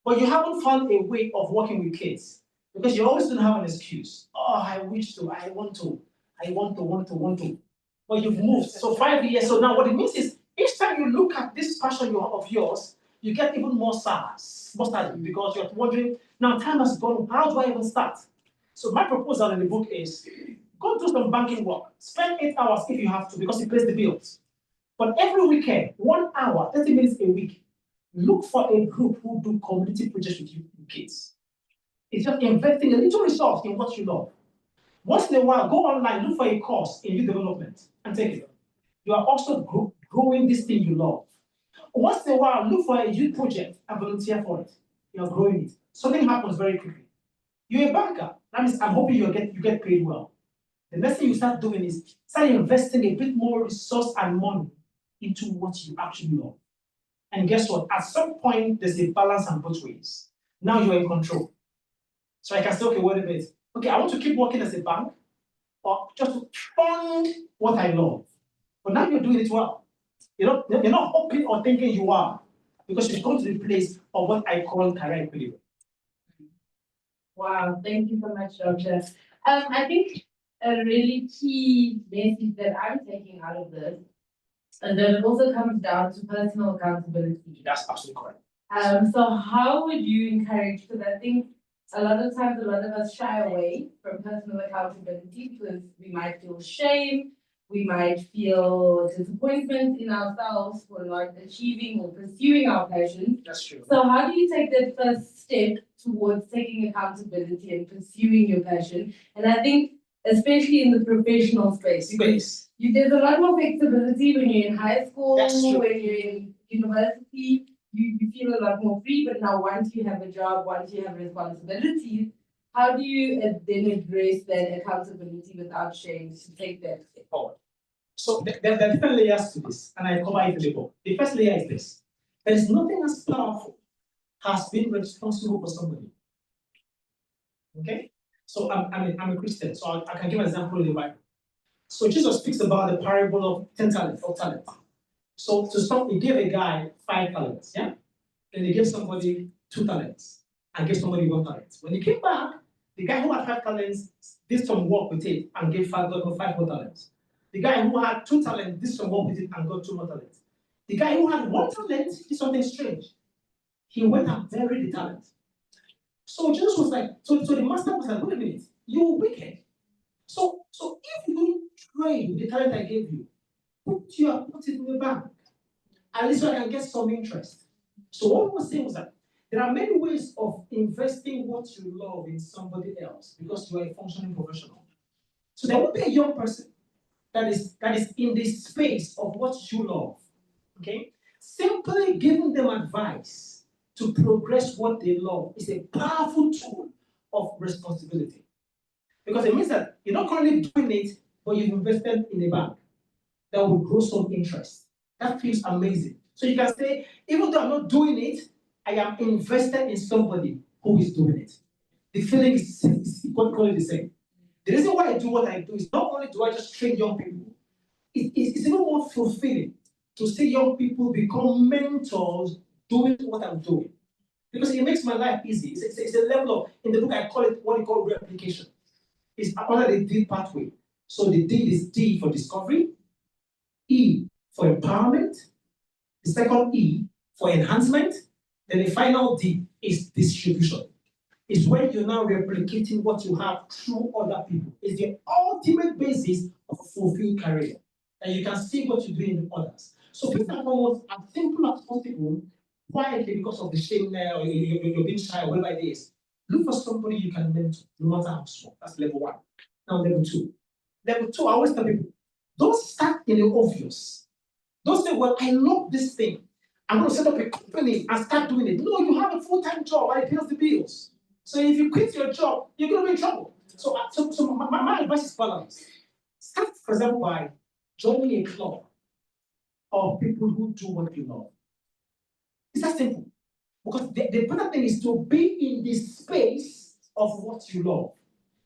but you haven't found a way of working with kids because you always don't have an excuse. Oh, I wish to, I want to. But you've moved. So 5 years. So now what it means is each time you look at this passion of yours, you get even more sad because you're wondering, now time has gone, how do I even start? So my proposal in the book is go do some banking work. Spend 8 hours if you have to because it pays the bills. But every weekend, 1 hour, 30 minutes a week, look for a group who do community projects with you kids. It's just investing a little resource in what you love. Once in a while, go online, look for a course in youth development and take it. You are also growing this thing you love. Once in a while, look for a youth project and volunteer for it. You are growing it. Something happens very quickly. You're a banker. That means I'm hoping you get paid well. The next thing you start doing is start investing a bit more resource and money into what you actually love. And guess what? At some point, there's a balance on both ways. Now you're in control. So I can say, okay, wait a minute. Okay, I want to keep working as a bank or just to fund what I love. But now you're doing it well. You're not hoping or thinking you are because you've come to the place of what I call career equilibrium. Wow, thank you so much, Doctor. I think a really key message that I'm taking out of this, and then it also comes down to personal accountability. That's absolutely correct. So how would you encourage, because I think a lot of times a lot of us shy away from personal accountability because we might feel shame, we might feel disappointment in ourselves for not achieving or pursuing our passion. That's true. So how do you take that first step towards taking accountability and pursuing your passion? And I think especially in the professional space, there's a lot more flexibility when you're in high school, when you're in university, you feel a lot more free, but now once you have a job, once you have responsibilities, How do you then address that accountability without shame to take that step forward? So there are different layers to this, and I cover it in the book. The first layer is this. There is nothing as powerful as being responsible for somebody. Okay? So I'm a Christian, so I can give an example in the Bible. So Jesus speaks about the parable of 10 talents, of talents. So to start, he gave a guy 5 talents, yeah? Then he gave somebody 2 talents and gave somebody 1 talent. When he came back, the guy who had 5 talents did some work with it and got 5 more talents. The guy who had 2 talents did some work with it and got 2 more talents. The guy who had 1 talent did something strange. He went and buried the talent. So Jesus was like, so the master was like, wait a minute, you're wicked. So if you don't trade with the talent I gave you, put it in the bank. At least so I can get some interest. So what I was saying was that there are many ways of investing what you love in somebody else because you are a functioning professional. So there will be a young person that is in the space of what you love. Okay? Simply giving them advice to progress what they love is a powerful tool of responsibility. Because it means that you're not currently doing it, but you've invested in a bank that will grow some interest. That feels amazing. So you can say, even though I'm not doing it, I am invested in somebody who is doing it. The feeling is equally the same. The reason why I do what I do is not only do I just train young people, it's even more fulfilling to see young people become mentors doing what I'm doing. Because it makes my life easy. It's a level of, in the book I call it what you call replication. It's under the D pathway. So the D is D for discovery, E for empowerment, the second E for enhancement, then the final D is distribution. It's when you're now replicating what you have through other people. It's the ultimate basis of a fulfilled career. And you can see what you're doing with others. So first and foremost, as simple as possible, quietly because of the shame or you're being shy or whatever it is, look for somebody you can mentor, no matter how small. That's level 1. Now level 2. Level 2, I always tell people, don't start in the obvious. Don't say, well, I love this thing. I'm going to set up a company and start doing it. No, you have a full-time job and it pays the bills. So if you quit your job, you're going to be in trouble. So my advice is balance. Start, for example, by joining a club of people who do what you love. It's that simple. Because the important thing is to be in the space of what you love.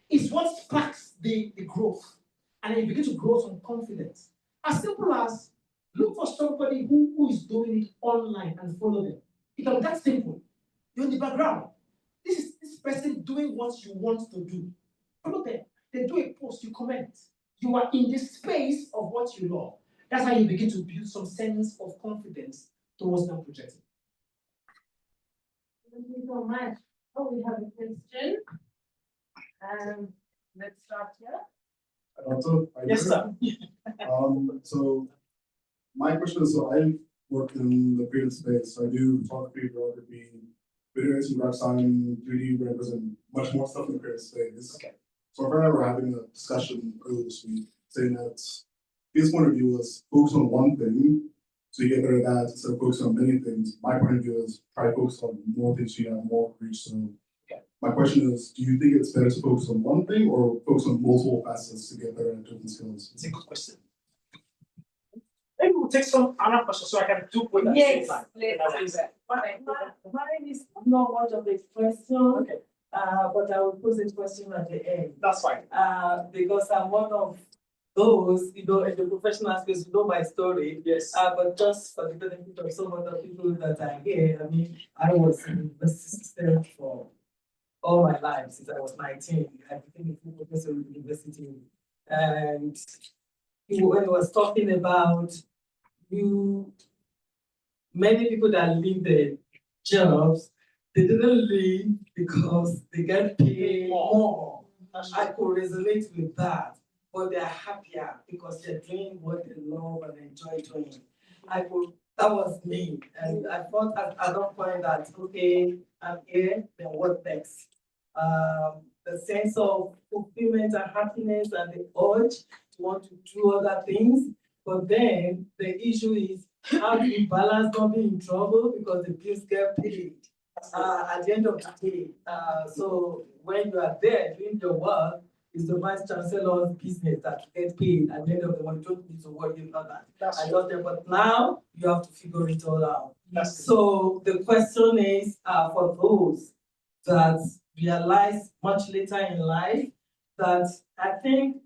It's what sparks the growth. And then you begin to grow some confidence. As simple as look for somebody who is doing it online and follow them. It can be that simple. You're in the background. This person doing what you want to do. Follow them. They do a post, you comment. You are in the space of what you love. That's how you begin to build some sense of confidence towards that project. Thank you so much. Oh, we have a question. Let's start here. Yes, sir. So my question is, so I work in the creative space. So I do photography, videography, video editing, graphic design, 3D renders, and much more stuff in the creative space. Okay. So I remember having a discussion earlier this week saying that his point of view was focus on one thing so you get better at that instead of focusing on many things. My point of view is try to focus on more things so you have more reach. So my question is, do you think it's better to focus on one thing or focus on multiple facets to get better at different skills? It's a good question. Maybe we'll take some other questions so I can do both at the same time. Let's do that. Mine is not much of a question, Okay, but I will pose a question at the end. that's fine. Because I'm one of those, in the professional space, my story. Yes. But just for the benefit of some other people that are here, I mean, I was in the university system for all my life since I was 19. I became a full professor at the university. And when he was talking about many people that leave their jobs, they didn't leave because they get paid more. I could resonate with that, but they're happier because they're doing what they love and enjoy doing. That was me. And I thought at that point that, okay, I'm here, then what next? The sense of fulfillment and happiness and the urge to want to do other things. But then the issue is how do you balance not being in trouble because the bills get paid? at the end of the day. So when you are there doing your work, it's the vice chancellor's business that you get paid at the end of the month. You don't need to worry about that. I got there, but now you have to figure it all out. So the question is for those that realize much later in life that I think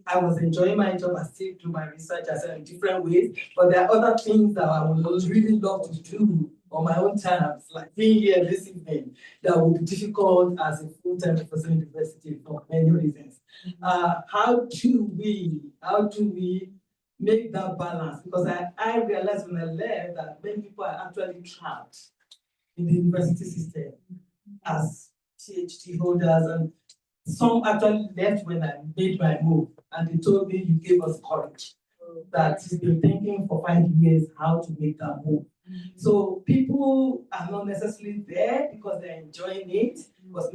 I was enjoying my job. I still do my research as in different ways, but there are other things that I would really love to do on my own terms, like being here this evening, that would be difficult as a full-time professor in university for many reasons. How do we make that balance? Because I realized when I left that many people are actually trapped in the university system as PhD holders, and some actually left when I made my move, and they told me, you gave us courage. That you've been thinking for 5 years how to make that move. So people are not necessarily there because they're enjoying it. Because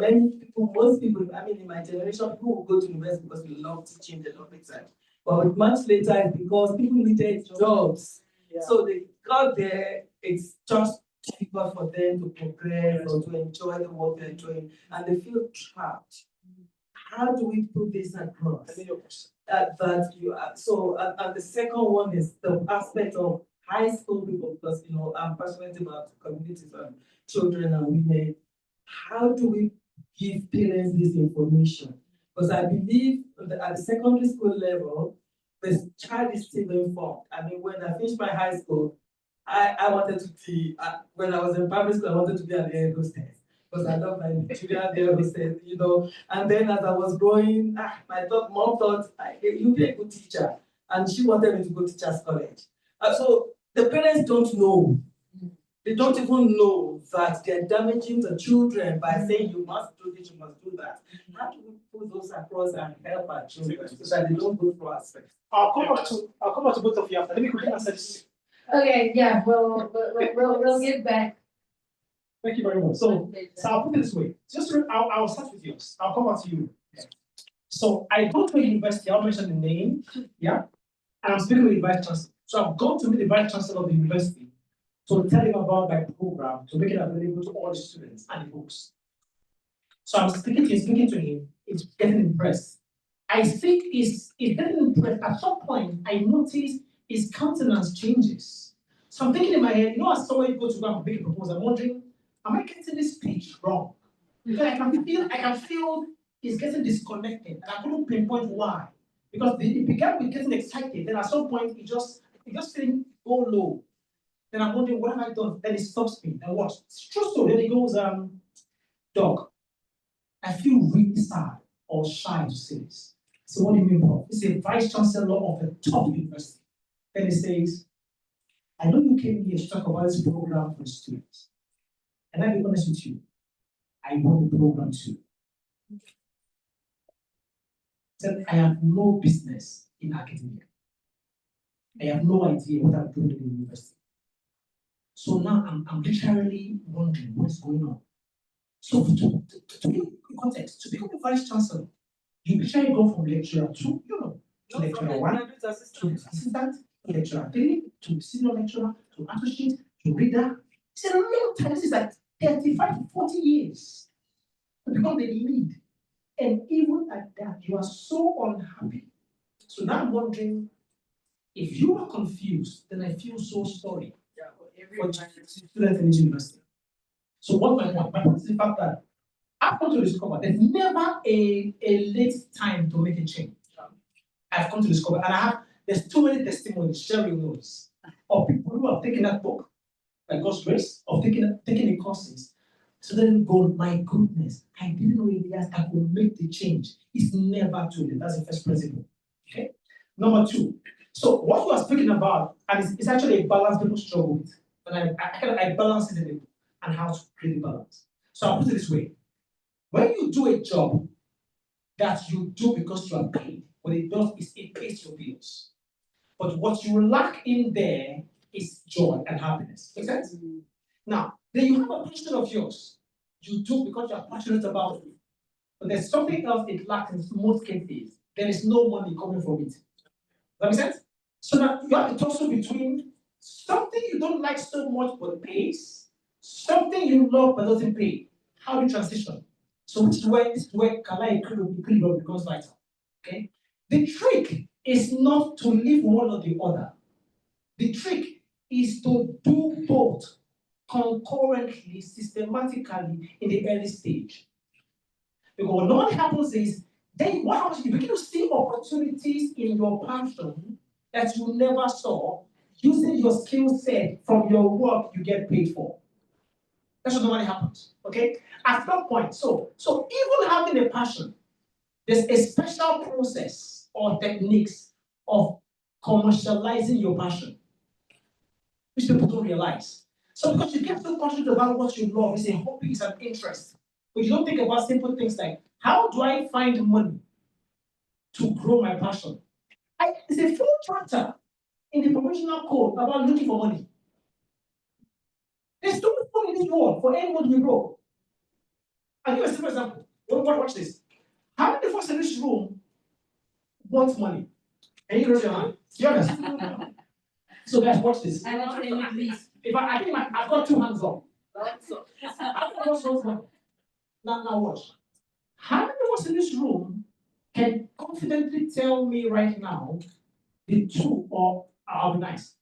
most people, I mean, in my generation, people will go to university because we love teaching, they love exam. But much later, it's because people needed jobs. Yeah. So they got there, it's just difficult for them to progress or to enjoy the work they're doing, and they feel trapped. How do we put this across? That you are, so, and the second one is the aspect of high school people, because I'm passionate about communities and children and women. How do we give parents this information? Because I believe at the secondary school level, the child is still informed. I mean, when I finished my high school, I wanted to be, when I was in primary school, I wanted to be an air hostess. Because I love my children there who said, and then as I was growing, my mom thought, you'll be a good teacher. And she wanted me to go to teachers college. So the parents don't know. They don't even know that they're damaging the children by saying you must do this, you must do that. How do we put those across and help our children so that they don't go through aspects? I'll come back to both of you after. Let me quickly answer this. Okay, yeah, we'll get back. Thank you very much. So I'll put it this way. I'll start with yours. I'll come back to you. Okay. So I go to a university, I'll mention the name, yeah? And I'm speaking with the vice chancellor. So I've gone to meet the vice chancellor of the university to tell him about my program, to make it available to all the students and the books. So I'm speaking to him, he's getting impressed. I think he's getting impressed. At some point, I noticed his countenance changes. So I'm thinking in my head, as someone go to go and make a proposal, I'm wondering, am I getting this speech wrong? Because I can feel he's getting disconnected, and I couldn't pinpoint why. Because he began with getting excited, then at some point he just didn't go low. Then I'm wondering, what have I done? Then he stops me and watch. It's true story. Then he goes, Doc, I feel really sad or shy to say this. So what do you mean, Prof? He's a vice chancellor of a top university. Then he says, I know you came here to talk about this program for students. And I'll be honest with you, I want the program too. Said, I have no business in academia. I have no idea what I'm doing in the university. So now I'm literally wondering what's going on. So to give context, to become a vice chancellor, you literally go from lecturer to lecturer 1, to assistant, to lecturer 3, to senior lecturer, to associate, to reader. It's a long time. This is like 35 to 40 years to become the lead. And even at that, you are so unhappy. So now I'm wondering, if you are confused, then I feel so sorry for students in this university. So what's my point? My point is the fact that I've come to discover there's never a late time to make a change. I've come to discover, and there's too many testimonies, sharing notes, of people who have taken that book, by God's grace, of taking the courses. So then go, my goodness, I didn't know if I could make the change. It's never too late. That's the first principle. Okay. Number 2. So what you are speaking about, and it's actually a balance people struggle with. And I balance it in the book and how to create the balance. So I'll put it this way. When you do a job that you do because you are paid, what it does is it pays your bills. But what you lack in there is joy and happiness. Make sense? Now, then you have a passion of yours. You do because you are passionate about it. But there's something else it lacks in most cases. There is no money coming from it. Does that make sense? So now you have to tussle between something you don't like so much but pays, Something you love but doesn't pay. How do you transition? So this is where Kala equilibrium becomes vital. Okay? The trick is not to leave one or the other. The trick is to do both concurrently, systematically in the early stage. Because what normally happens is, then what happens is you begin to see opportunities in your passion that you never saw using your skill set from your work you get paid for. That's what normally happens. Okay? At that point, so even having a passion, there's a special process or techniques of commercializing your passion, which people don't realize. So because you get so passionate about what you love, it's a hobby, it's an interest. But you don't think about simple things like, how do I find money to grow my passion? It's a full chapter in the professional code about looking for money. There's too much money in this world for anyone to grow. I'll give you a simple example. Watch this. How many of us in this room want money? Can you raise your hand? Yes. So guys, watch this. I'm please. I think I've got 2 hands up. Now watch. How many of us in this room can confidently tell me right now the 2, or I'll be nice,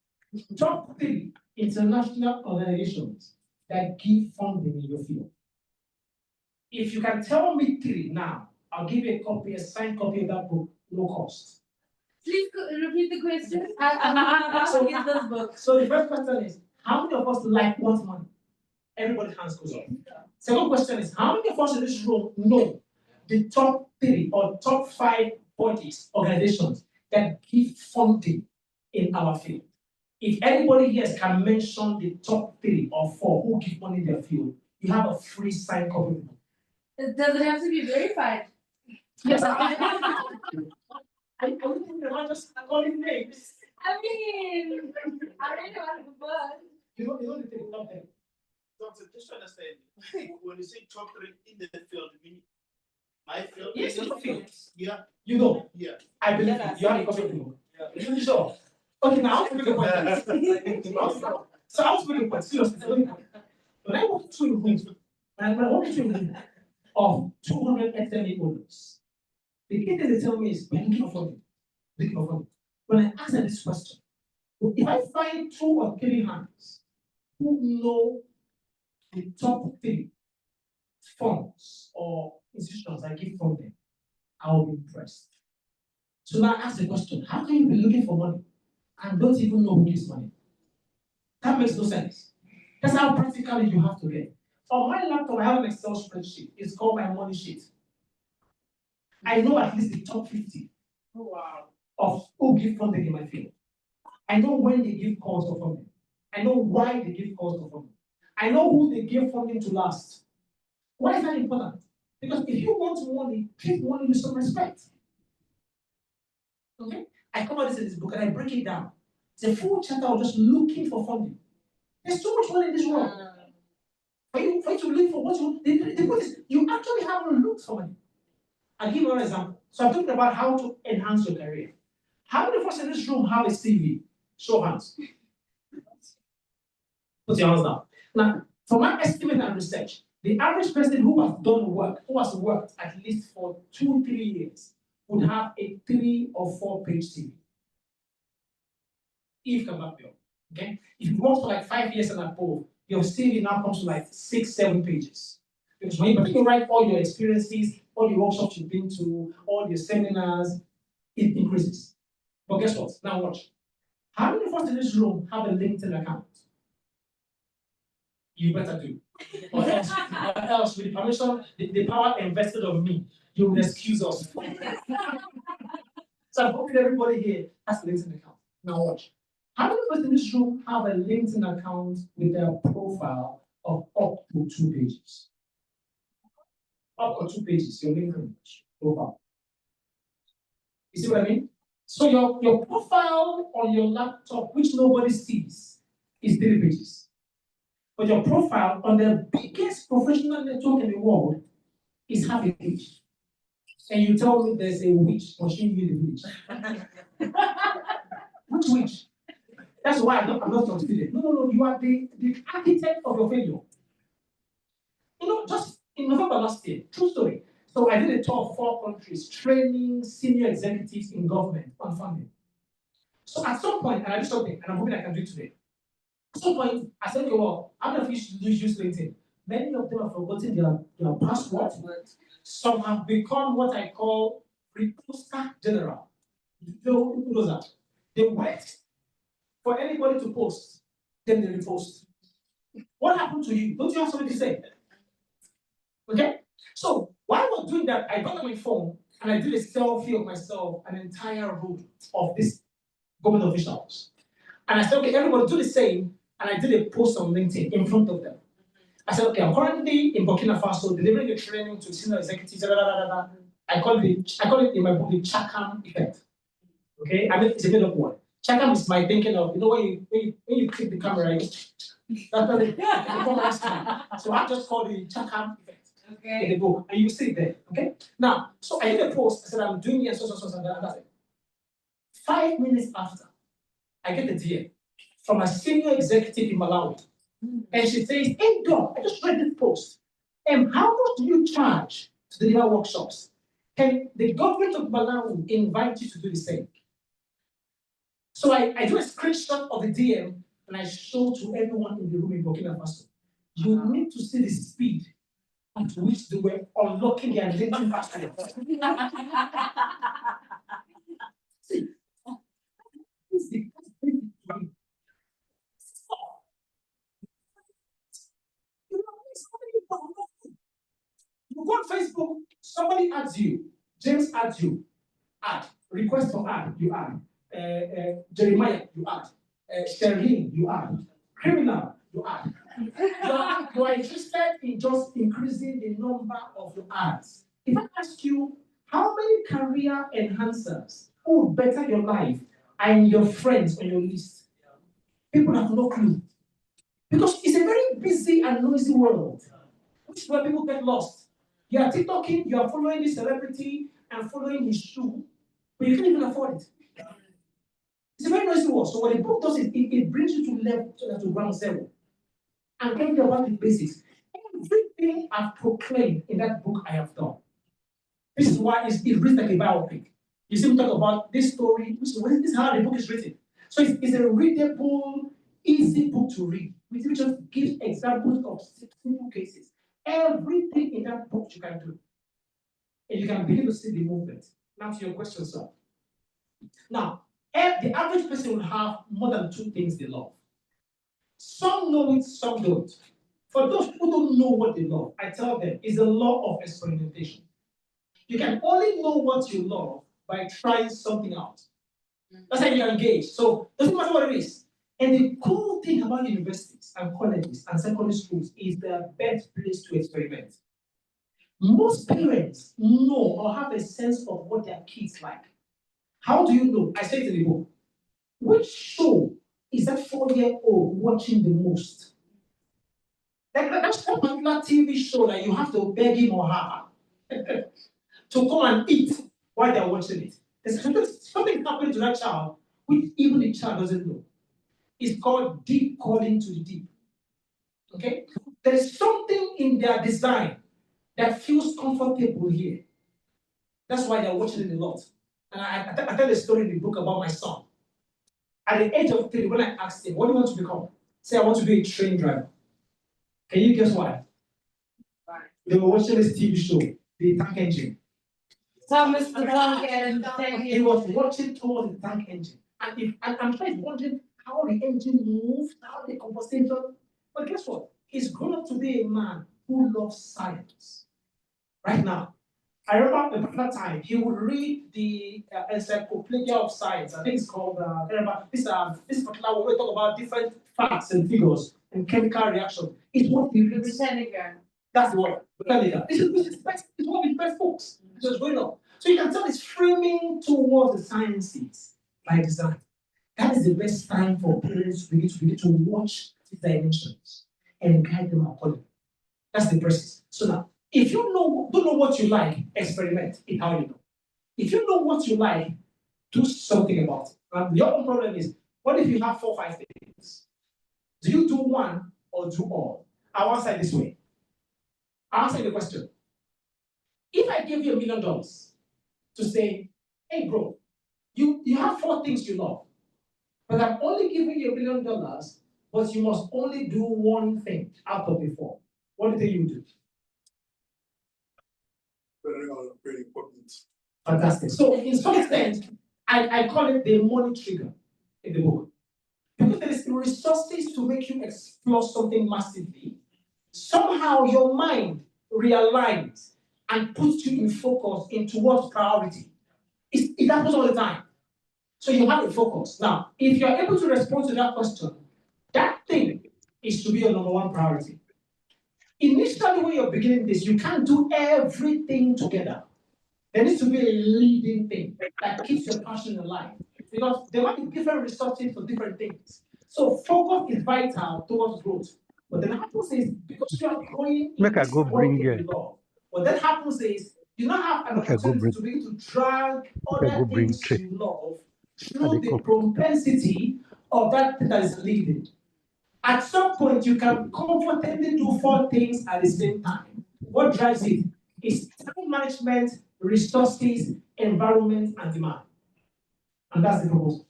top 3 international organizations that give funding in your field? If you can tell me 3 now, I'll give you a signed copy of that book, no cost. Please repeat the question. So the first question is, how many of us want money? Everybody's hands goes up. Second question is, how many of us in this room know the top 3 or top 5 bodies, organizations that give funding in our field? If anybody here can mention the top 3 or 4 who give money in their field, you have a free signed copy. Does it have to be verified? Yes, I don't just calling names. I mean, I really want to buzz. You know the thing, not them. Doctor, just to understand, when you say top 3 in the field, you mean my field? Yes, in the field. Yeah. You know. Yeah. I believe you. You have a copy of the book. Yeah. Sure. Okay, now I'll make a point. So I'll make a point. Seriously. When I walk through a room, when I walk through a room of 200 SME owners, the key thing they tell me is, we're looking for funding. Looking for funding. When I ask them this question, if I find 2 or 3 hands who know the top 3 funds or institutions that give funding, I will be impressed. So now I ask the question, how can you be looking for money and don't even know who gives money? That makes no sense. That's how practically you have to get. On my laptop, I have an Excel spreadsheet. It's called my money sheet. I know at least the top 50 of who give funding in my field. I know when they give calls for funding. I know why they give calls for funding. I know who they give funding to last. Why is that important? Because if you want money, treat money with some respect. Okay? I cover this in this book and I break it down. It's a full chapter of just looking for funding. There's too much money in this world. For you to look for what you the point is, you actually haven't looked for money. I'll give you an example. So I'm talking about how to enhance your career. How many of us in this room have a CV? Show hands. Put your hands down. Now, from my estimate and research, the average person who has worked at least for 2-3 years, would have a 3 or 4 page CV. If you can back me up. Okay? If you work for like 5 years and above, your CV now comes to like 6-7 pages. Because when you write all your experiences, all the workshops you've been to, all your seminars, it increases. But guess what? Now watch. How many of us in this room have a LinkedIn account? You better do. Or else with the permission, the power invested on me, you will excuse us. So I'm hoping everybody here has a LinkedIn account. Now watch. How many of us in this room have a LinkedIn account with a profile of up to 2 pages? Up to 2 pages, your LinkedIn profile. You see what I mean? So your profile on your laptop, which nobody sees, is 3 pages. But your profile on the biggest professional network in the world is half a page. And you tell me there's a witch pushing you in the village. Which witch? That's why I'm not your student. No, you are the architect of your failure. Just in November last year, true story. So I did a tour of 4 countries, training senior executives in government on funding. So at some point, and I did something, and I'm hoping I can do it today. At some point, I said, okay, well, how many of you use LinkedIn? Many of them have forgotten their password. Some have become what I call reposter general. You know who does that? They wait for anybody to post, then they repost. What happened to you? Don't you have something to say? Okay? So while I was doing that, I got on my phone and I did a selfie of myself, an entire room of these government officials. And I said, okay, everybody do the same. And I did a post on LinkedIn in front of them. I said, okay, I'm currently in Burkina Faso delivering a training to senior executives. I call it in my book the Chakam effect. Okay, I mean it's a made up word. Chakam is my thinking of, when you click the camera, that's what it is. So I just call it Chakam effect in the book, and you see it there. Okay. Now, so I did a post. I said I'm doing it, so that's it. 5 minutes after, I get a DM from a senior executive in Malawi. And she says, hey, Doc, I just read this post. And how much do you charge to deliver workshops? Can the government of Malawi invite you to do the same? So I do a screenshot of the DM and I show to everyone in the room in Burkina Faso. You need to see the speed at which they were unlocking their LinkedIn password. See, it's the you go on Facebook, somebody adds you, James adds you, add, request for add, you add, Jeremiah, you add, Sherlyn, you add, criminal, you add. You are interested in just increasing the number of your ads. If I ask you, how many career enhancers who will better your life are in your friends on your list? People have no clue. Because it's a very busy and noisy world, which is where people get lost. You are TikToking, you are following this celebrity and following his shoe, but you can't even afford it. It's a very noisy world. So what the book does is it brings you to level to ground zero and tell you about the basics. Everything I've proclaimed in that book I have done. This is why it reads like a biopic. You see me talk about this story, this is how the book is written. So it's a readable, easy book to read. We just give examples of simple cases. Everything in that book you can do. And you can begin to see the movement. Now to your question, sir. Now, the average person will have more than 2 things they love. Some know it, some don't. For those who don't know what they love, I tell them it's the law of experimentation. You can only know what you love by trying something out. That's how you can engage. So it doesn't matter what it is. And the cool thing about universities and colleges and secondary schools is the best place to experiment. Most parents know or have a sense of what their kids like. How do you know? I say it in the book. Which show is that 4-year-old watching the most? That's one particular TV show that you have to beg him or her to come and eat while they're watching it. There's something happening to that child which even the child doesn't know. It's called deep calling to the deep. Okay? There's something in their design that feels comfortable here. That's why they're watching it a lot. And I tell a story in the book about my son. At the age of 3, when I asked him, what do you want to become? Say, I want to be a train driver. Can you guess why? They were watching this TV show, The Tank Engine. Thomas the Tank Engine. He was watching towards the tank engine. And I'm trying to wondering how the engine moves, how the conversation. But guess what? He's grown up to be a man who loves science. Right now. I remember at that time, he would read the Encyclopedia of Science. I think it's called, this particular one, we talk about different facts and figures and chemical reaction. It's what he reads. That's the word. This is one of the best books. Just going on. So you can tell it's framing towards the sciences by design. That is the best time for parents to begin to watch these dimensions and guide them accordingly. That's the process. So now, if you don't know what you like, experiment in how you know. If you know what you like, do something about it. And your own problem is, what if you have 4 or 5 things? Do you do one or do all? I'll answer it this way. I'll answer the question. If I give you $1 million to say, hey, bro, you have 4 things you love, but I'm only giving you $1 million, but you must only do 1 thing out of the 4. What do you think you would do? Very important. Fantastic. So in some sense, I call it the money trigger in the book. Because there is resources to make you explore something massively. Somehow your mind realigns and puts you in focus into what's priority. It happens all the time. So you have a focus. Now, if you're able to respond to that question, that thing is to be your number 1 priority. Initially, when you're beginning this, you can't do everything together. There needs to be a leading thing that keeps your passion alive. Because there might be different resources for different things. So focus is vital towards growth. What then happens is, because you are growing in Make I this go work bring in the law, what then happens is you now have an Make I go opportunity bring to begin to drag Make I other go bring things tray. you love I through dey the come. propensity of that thing that is leading. At some point, you can comfortably do 4 things at the same time. What drives it is time management, resources, environment, and demand. And that's the proposal.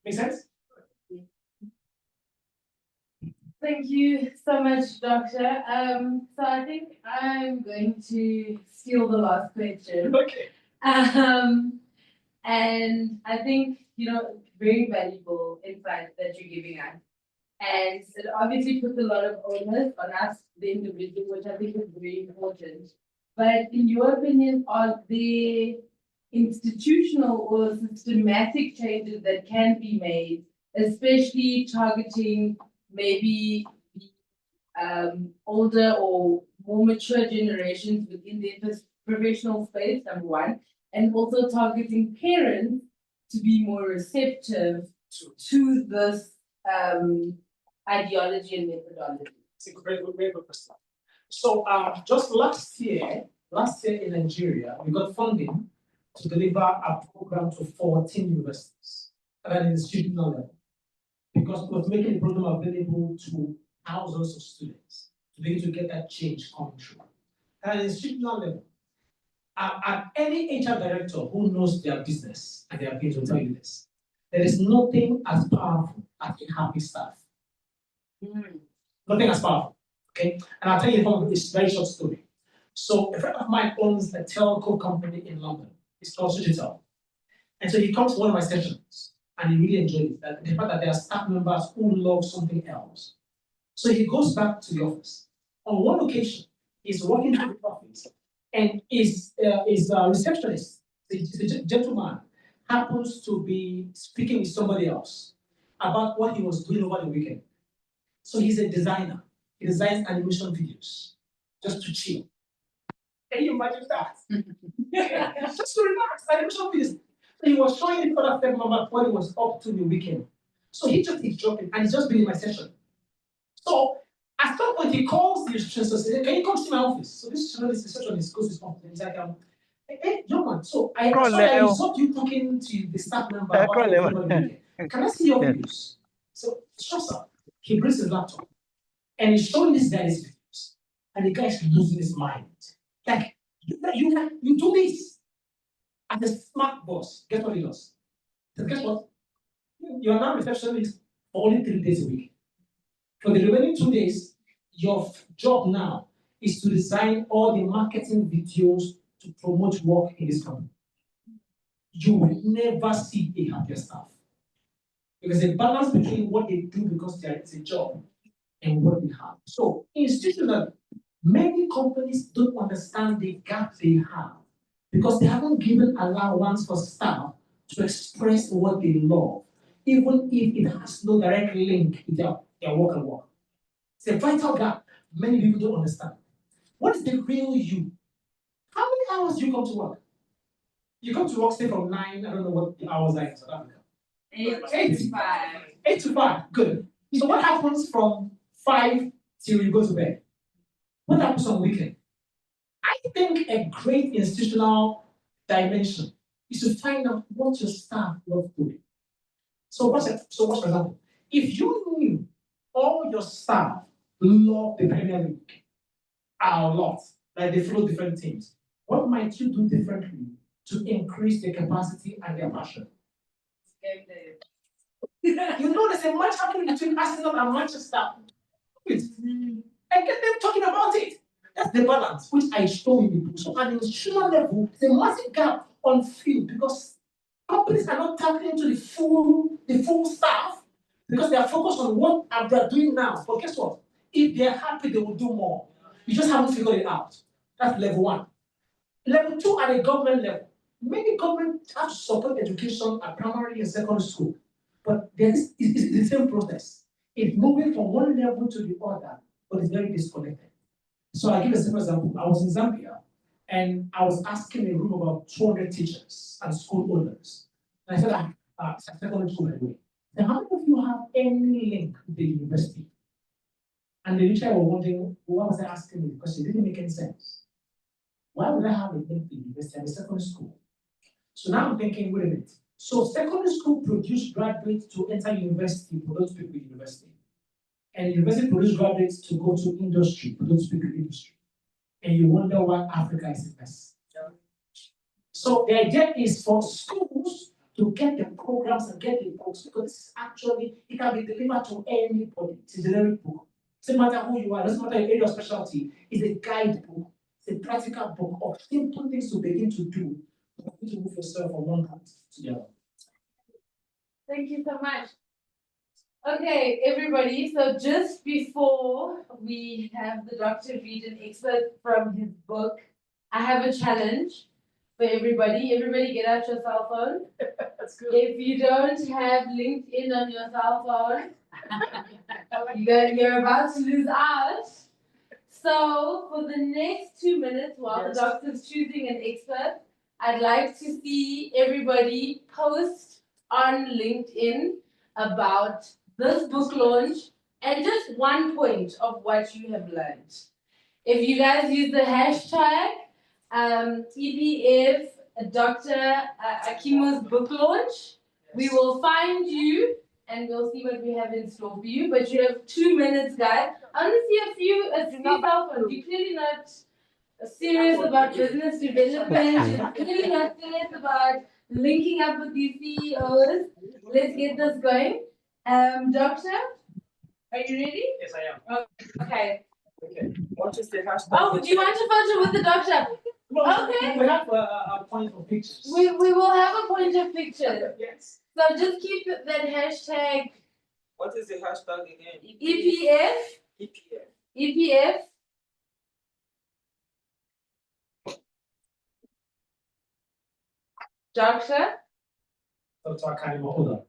Make sense? Thank you so much, Doctor. So I think I'm going to steal the last question. Okay. And I think, very valuable insight that you're giving us. And it obviously puts a lot of onus on us, the individual, which I think is very important. But in your opinion, are there institutional or systematic changes that can be made, especially targeting maybe older or more mature generations within the professional space, number 1, and also targeting parents to be more receptive to this ideology and methodology? It's a very good question. So just last year in Nigeria, we got funding to deliver a program to 14 universities at an institutional level, because it was making the program available to thousands of students to be able to get that change coming through. At an institutional level, at any HR director who knows their business and their business will tell you this: there is nothing as powerful as a happy staff. Nothing as powerful. Okay, and I'll tell you this very short story. So a friend of mine owns a telco company in London. It's called Digital. And so he comes to one of my sessions and he really enjoyed it. That the fact that there are staff members who love something else. So he goes back to the office. On one occasion, he's walking through the office and his receptionist, the gentleman, happens to be speaking with somebody else about what he was doing over the weekend. So he's a designer. He designs animation videos just to chill. Can you imagine that? Just to relax, animation videos. So he was showing the other family member what he was up to the weekend. So he just is dropping and he's just been in my session. So at some point he calls the receptionist and says, "Can you come to my office?" So this receptionist goes to his office and he's like, hey, young man, so I saw you talking to the staff member about what you over the weekend. Can I see your videos? So sure, sir. He brings his laptop and he's showing this guy his videos. And the guy's losing his mind. Like, you do this. As a smart boss, guess what he does? So guess what? You are now receptionist for only 3 days a week. For the remaining 2 days, your job now is to design all the marketing videos to promote work in this company. You will never see a happier staff. Because a balance between what they do because it's a job and what they have. So institutionally, many companies don't understand the gap they have because they haven't given allowance for staff to express what they love, even if it has no direct link with their work and work. It's a vital gap many people don't understand. What is the real you? How many hours do you come to work? You come to work, say from 9, I don't know what the hours are in South Africa. 8 to 5. 8 to 5, good. So what happens from 5 till you go to bed? What happens on weekend? I think a great institutional dimension is to find out what your staff love doing. So for example, if you knew all your staff love the Premier League, are a lot, like they follow different teams. What might you do differently to increase their capacity and their passion? You know, there's a match happening between Arsenal and Manchester. And get them talking about it. That's the balance which I show in the book. So at the institutional level, there's a massive gap on field because companies are not tapping into the full staff because they are focused on what they're doing now. But guess what? If they're happy, they will do more. You just haven't figured it out. That's level one. Level two, at a government level. Many governments have to support education at primary and secondary school. But it's the same process. It's moving from one level to the other, but it's very disconnected. So I give a simple example. I was in Zambia and I was asking a room about 200 teachers and school owners. And I said, secondary school anyway. Now, how many of you have any link with the university? And the teacher was wondering, why was I asking me? Because it didn't make any sense. Why would I have a link to the university and a secondary school? So now I'm thinking, wait a minute. So secondary school produce graduates to enter university for those people in university. And university produce graduates to go to industry for those people in industry. And you wonder why Africa is a mess. So the idea is for schools to get the programs and get the books because actually it can be delivered to anybody. It's a generic book. Doesn't matter who you are, doesn't matter your area of specialty, it's a guidebook, it's a practical book of simple things to begin to do to move yourself from one point to the other. Thank you so much. Okay, everybody, so just before we have the doctor read an excerpt from his book, I have a challenge for everybody. Everybody get out your cell phone. That's good. If you don't have LinkedIn on your cell phone, you're about to lose out. So for the next 2 minutes while the doctor's choosing an expert, I'd like to see everybody post on LinkedIn about this book launch and just one point of what you have learned. If you guys use the hashtag EPF Dr. Akimo's book launch, we will find you and we'll see what we have in store for you. But you have 2 minutes, guys. I want to see a few cell phones. You're clearly not serious about business development. You're clearly not serious about linking up with these CEOs. Let's get this going. Doctor, are you ready? Yes, I am. Okay. What is the hashtag? Oh, do you want to photo with the doctor? Okay. We have a point for pictures. We will have a point of picture. Yes. So just keep that hashtag What is the hashtag again? EPF. EPF. EPF. Doctor, Dr. Akanimo, hold on.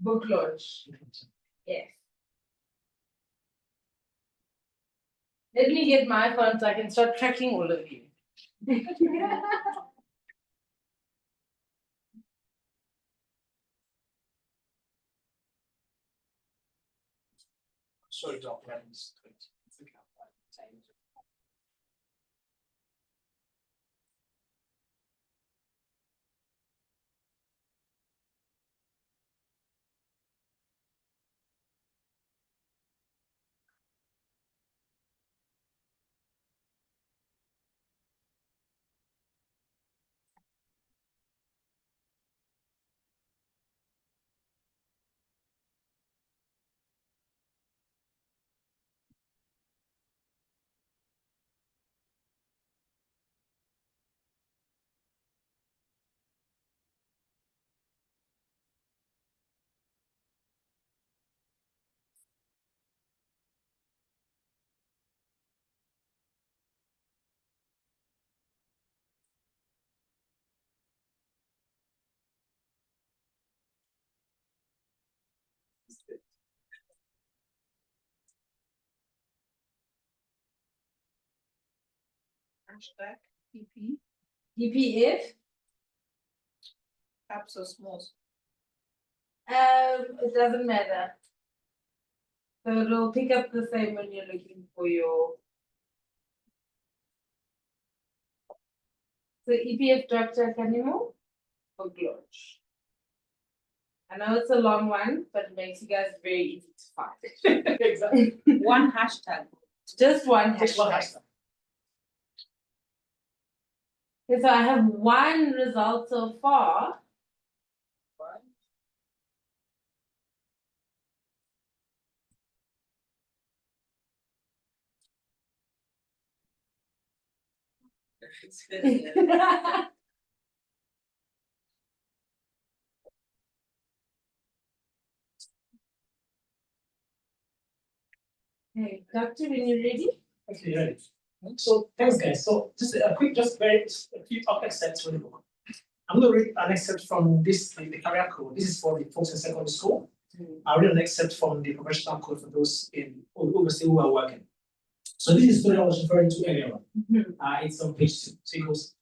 book launch. Yes. Let me get my phone so I can start tracking all of you. Sorry, Dr. Hashtag EP, EPF. caps or smalls. It doesn't matter. So it'll pick up the same when you're looking for your. So EPF Dr. Kanimo book launch. I know it's a long one, but it makes you guys very easy to find. Exactly. One hashtag. Just one Just one hashtag. hashtag. Okay, so I have one result so far. Hey, Doctor, when you're ready? Okay, right. So thanks, guys. So just a quick, just very a few top excerpts from the book. I'm going to read an excerpt from this, the career code. This is for the folks in secondary school. I'll read an excerpt from the professional code for those in overseas who are working. So this is the story I was referring to earlier on. It's on page 2. So it goes,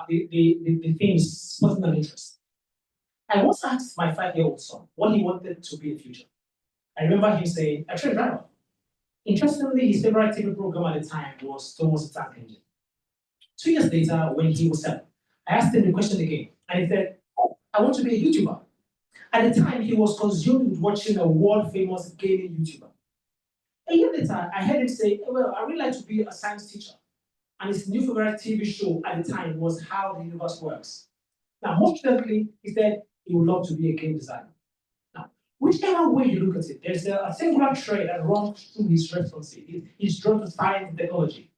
the theme is personal interest. I once asked my 5-year-old son what he wanted to be in the future. I remember him saying, a train driver. Interestingly, his favorite TV program at the time was Thomas the Tank Engine. 2 years later, when he was 7, I asked him the question again, and he said, oh, I want to be a YouTuber. At the time, he was consumed with watching a world-famous gaming YouTuber. A year later, I heard him say, well, I really like to be a science teacher. And his new favorite TV show at the time was How the Universe Works. Now, most recently, he said he would love to be a game designer. Now, whichever way you look at it, there's a singular thread that runs through his responses. He's drawn to science and technology,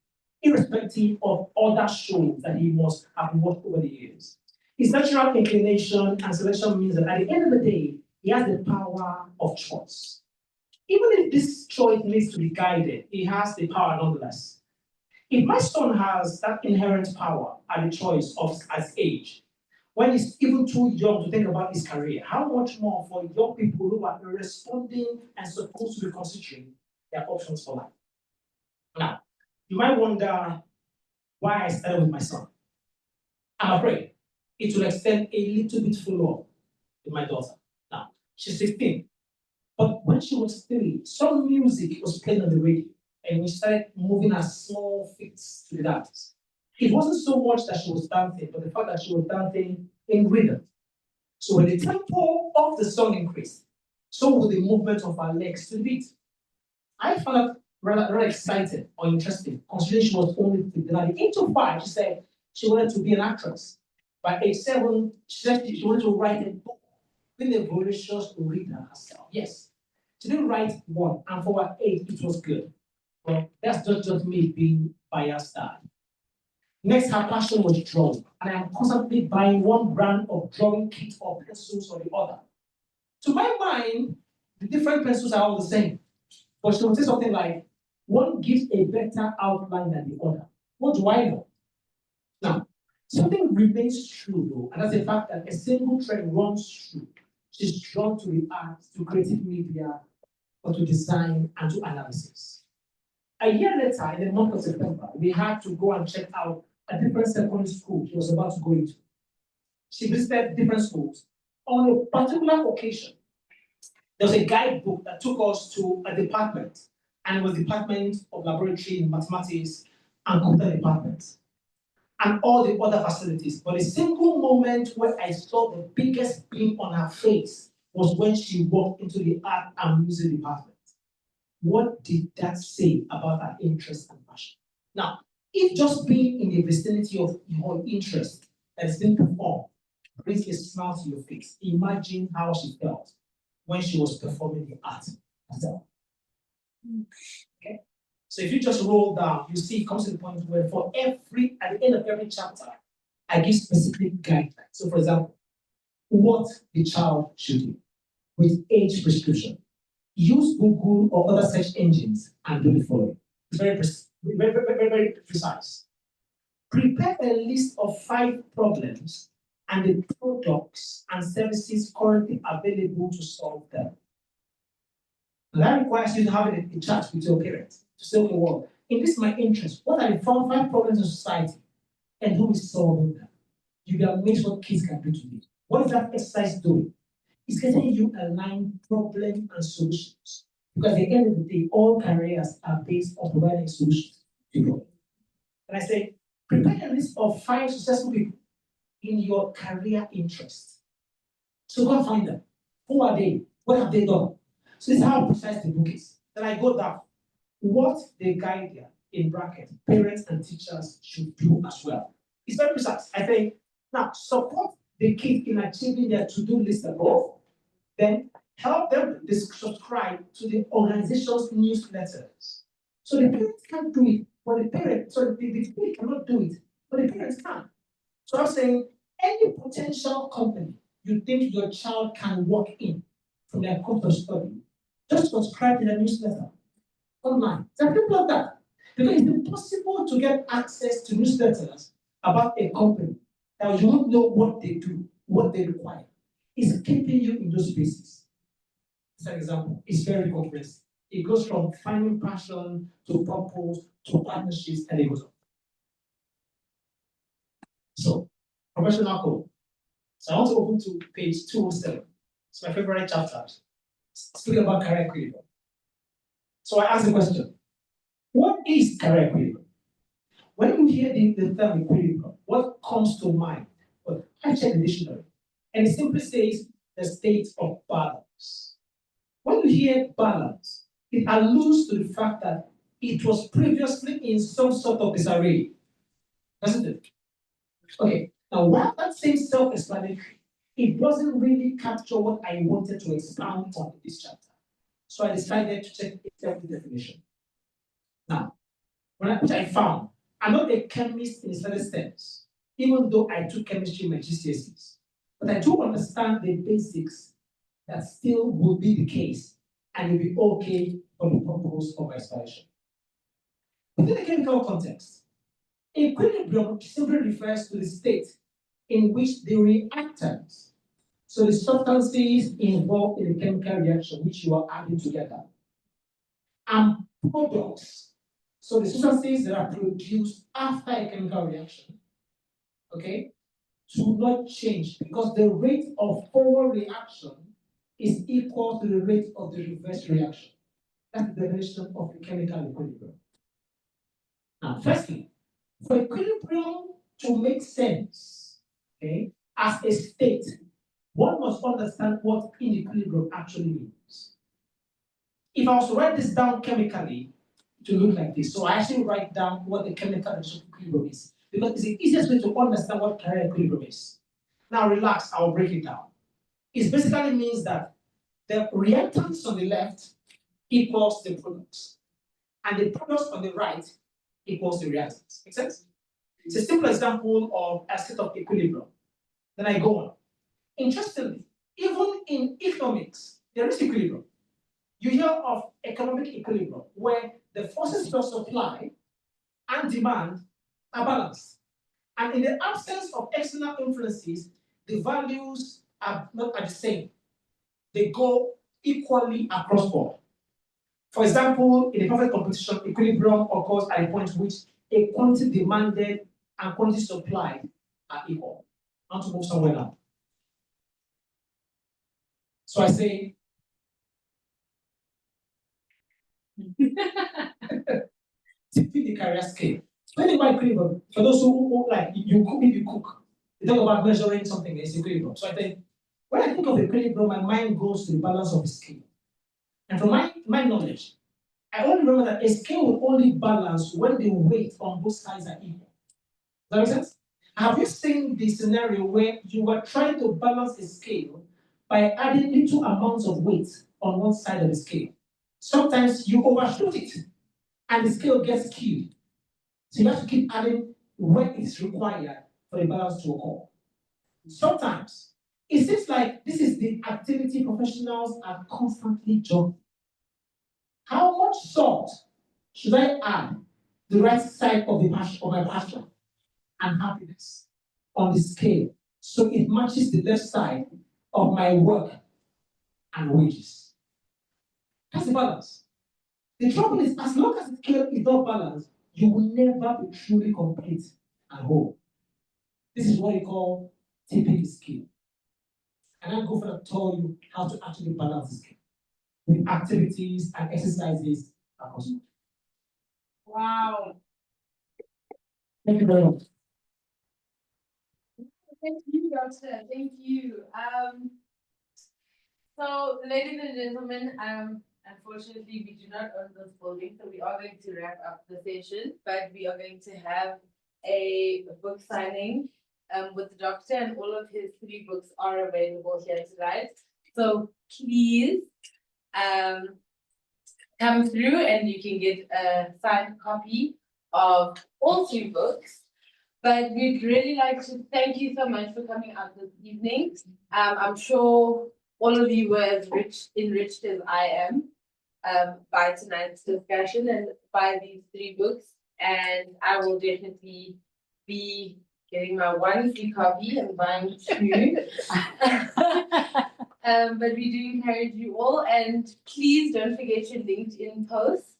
irrespective of other shows that he must have watched over the years. His natural inclination and selection means that at the end of the day, he has the power of choice. Even if this choice needs to be guided, he has the power nonetheless. If my son has that inherent power at the choice of his age, when he's even too young to think about his career, how much more for young people who are responding and supposed to be considering their options for life? Now, you might wonder why I started with my son. I'm afraid it will extend a little bit follow-up with my daughter. Now, she's 16. But when she was 3, some music was playing on the radio, and we started moving our small feet to the dance. It wasn't so much that she was dancing, but the fact that she was dancing in rhythm. So when the tempo of the song increased, so would the movement of her legs to the beat. I found it rather exciting or interesting, considering she was only 15. At the age of 5, she said she wanted to be an actress. By age 7, she said she wanted to write a book, being a voracious reader herself. Yes, she didn't write one, and for her age, it was good. Well, that's not just me being biased. Next, her passion was drawing, and I am constantly buying one brand of drawing kit or pencils or the other. To my mind, the different pencils are all the same. But she would say something like, one gives a better outline than the other. What do I know? Now, something remains true though, and that's the fact that a single thread runs through. She's drawn to the arts, to creative media, or to design and to analysis. A year later, in the month of September, we had to go and check out a different secondary school she was about to go into. She visited different schools. On a particular occasion, there was a guidebook that took us to a department, and it was the Department of Laboratory in Mathematics and Computer Department, and all the other facilities. But a single moment where I saw the biggest beam on her face was when she walked into the Art and Music Department. What did that say about her interest and passion? Now, if just being in the vicinity of her interest that is being performed brings a smile to your face, imagine how she felt when she was performing the art herself. Okay? So if you just roll down, you see it comes to the point where at the end of every chapter, I give specific guidelines. So for example, what the child should do with age prescription. Use Google or other search engines and do the following. It's very precise. Prepare a list of 5 problems and the products and services currently available to solve them. And that requires you to have a chat with your parents to say, okay, well, in this my interest, what are the 5 problems in society and who is solving them? You can amazed what kids can do today. What is that exercise doing? It's getting you aligned problem and solutions. Because at the end of the day, all careers are based on providing solutions to people. And I say, prepare a list of 5 successful people in your career interest. So go and find them. Who are they? What have they done? So this is how precise the book is. Then I go down. what the guardian, in bracket, parents and teachers should do as well. It's very precise. I think, now, support the kid in achieving their to-do list above, then help them subscribe to the organization's newsletters. So the parents can't do it, but the kid cannot do it, but the parents can. So I'm saying any potential company you think your child can work in from their course of study, just subscribe to the newsletter online. It's as simple as that. Because it's impossible to get access to newsletters about a company that you don't know what they do, what they require. It's keeping you in those spaces. As an example, it's very comprehensive. It goes from finding passion to purpose to partnerships, and it goes on. So, professional code. So I want to open to page 207. It's my favorite chapter. Speaking about career equilibrium. So I asked the question, what is career equilibrium? When you hear the term equilibrium, what comes to mind? Well, I check the dictionary, and it simply says the state of balance. When you hear balance, it alludes to the fact that it was previously in some sort of disarray, doesn't it? Okay, now while that seems self-explanatory, it doesn't really capture what I wanted to expound on in this chapter. So I decided to check its definition. Now, which I found, I'm not a chemist in the slightest sense, even though I took chemistry in my GCSEs. But I do understand the basics that still will be the case and will be okay for the purpose of explanation. Within the chemical context, equilibrium simply refers to the state in which the reactants, so the substances involved in the chemical reaction which you are adding together, and products, so the substances that are produced after a chemical reaction, okay, do not change because the rate of forward reaction is equal to the rate of the reverse reaction. That's the definition of the chemical equilibrium. Now, firstly, for equilibrium to make sense, okay, as a state, one must understand what inequilibrium actually means. If I was to write this down chemically, it will look like this. So I actually write down what the chemical definition of equilibrium is, because it's the easiest way to understand what career equilibrium is. Now relax, I'll break it down. It basically means that the reactants on the left equals the products, and the products on the right equals the reactants. Make sense? It's a simple example of a state of equilibrium. Then I go on. Interestingly, even in economics, there is equilibrium. You hear of economic equilibrium, where the forces of supply and demand are balanced. And in the absence of external influences, the values are not the same. They go equally across board. For example, in a perfect competition, equilibrium occurs at a point in which a quantity demanded and quantity supplied are equal. I want to move somewhere now. So I say, tipping the career scale. When you buy equilibrium, for those who like you cook, if you cook, you talk about measuring something, it's equilibrium. So I think when I think of equilibrium, my mind goes to the balance of the scale. And from my knowledge, I only remember that a scale will only balance when the weight on both sides are equal. Does that make sense? Have you seen the scenario where you were trying to balance a scale by adding little amounts of weight on one side of the scale? Sometimes you overshoot it and the scale gets skewed. So you have to keep adding when it's required for the balance to occur. Sometimes it seems like this is the activity professionals are constantly juggling. How much salt should I add the right side of my passion and happiness on the scale so it matches the left side of my work and wages? That's the balance. The trouble is, as long as the scale is not balanced, you will never be truly complete and whole. This is what we call tipping the scale. And I'm going to tell you how to actually balance the scale with activities and exercises across. Wow. Thank you very much. Thank you, Doctor. Thank you. So, ladies and gentlemen, unfortunately, we do not own this building, so we are going to wrap up the session, but we are going to have a book signing with the doctor, and all of his 3 books are available here tonight. So please come through and you can get a signed copy of all 3 books. But we'd really like to thank you so much for coming out this evening. I'm sure all of you were as enriched as I am by tonight's discussion and by these 3 books. And I will definitely be getting my 1 free copy and buying 2. But we do encourage you all, and please don't forget your LinkedIn posts.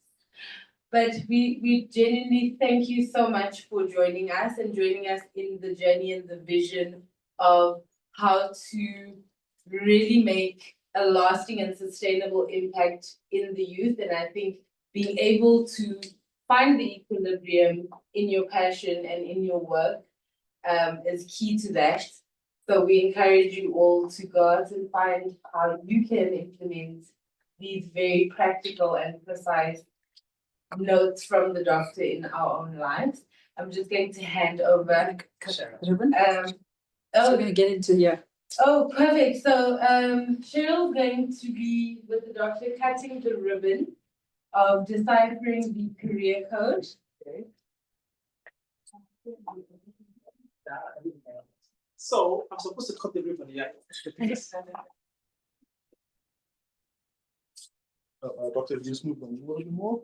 But we genuinely thank you so much for joining us and joining us in the journey and the vision of how to really make a lasting and sustainable impact in the youth. And I think being able to find the equilibrium in your passion and in your work is key to that. So we encourage you all to go out and find how you can implement these very practical and precise notes from the doctor in our own lives. I'm just going to hand over. Ruben? So Oh, we're gonna get into here. oh, perfect. So Cheryl's going to be with the doctor cutting the ribbon of deciphering the career code. So I'm supposed to cut the ribbon, yeah. Doctor, if you just move them a little bit more.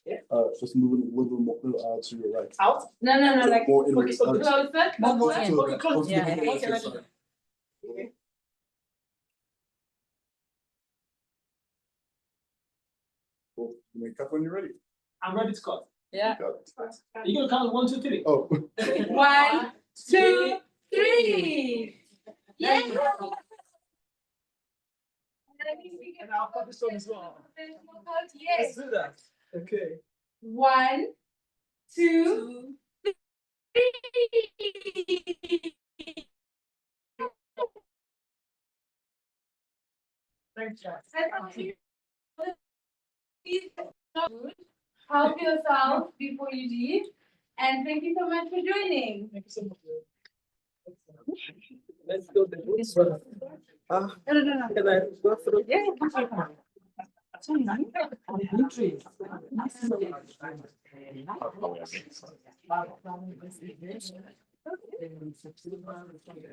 Yeah. Just moving a little bit more to your right. Out? No, like More in. Okay, so closer. More closer. in. Okay, close. Yeah, Okay, yeah. okay, ready. Cool. You may cut when you're ready. I'm ready to cut. Yeah. Got it. Are you gonna count 1, 2, 3? Oh. 1, 2, 3. Yeah. And I'll cut this one as well. Let's Yes. do that. Okay. 1, 2, 3. Please help yourself before you leave. And thank you so much for joining. Thank you so much. Let's go the books. No. Can I go through? Yeah,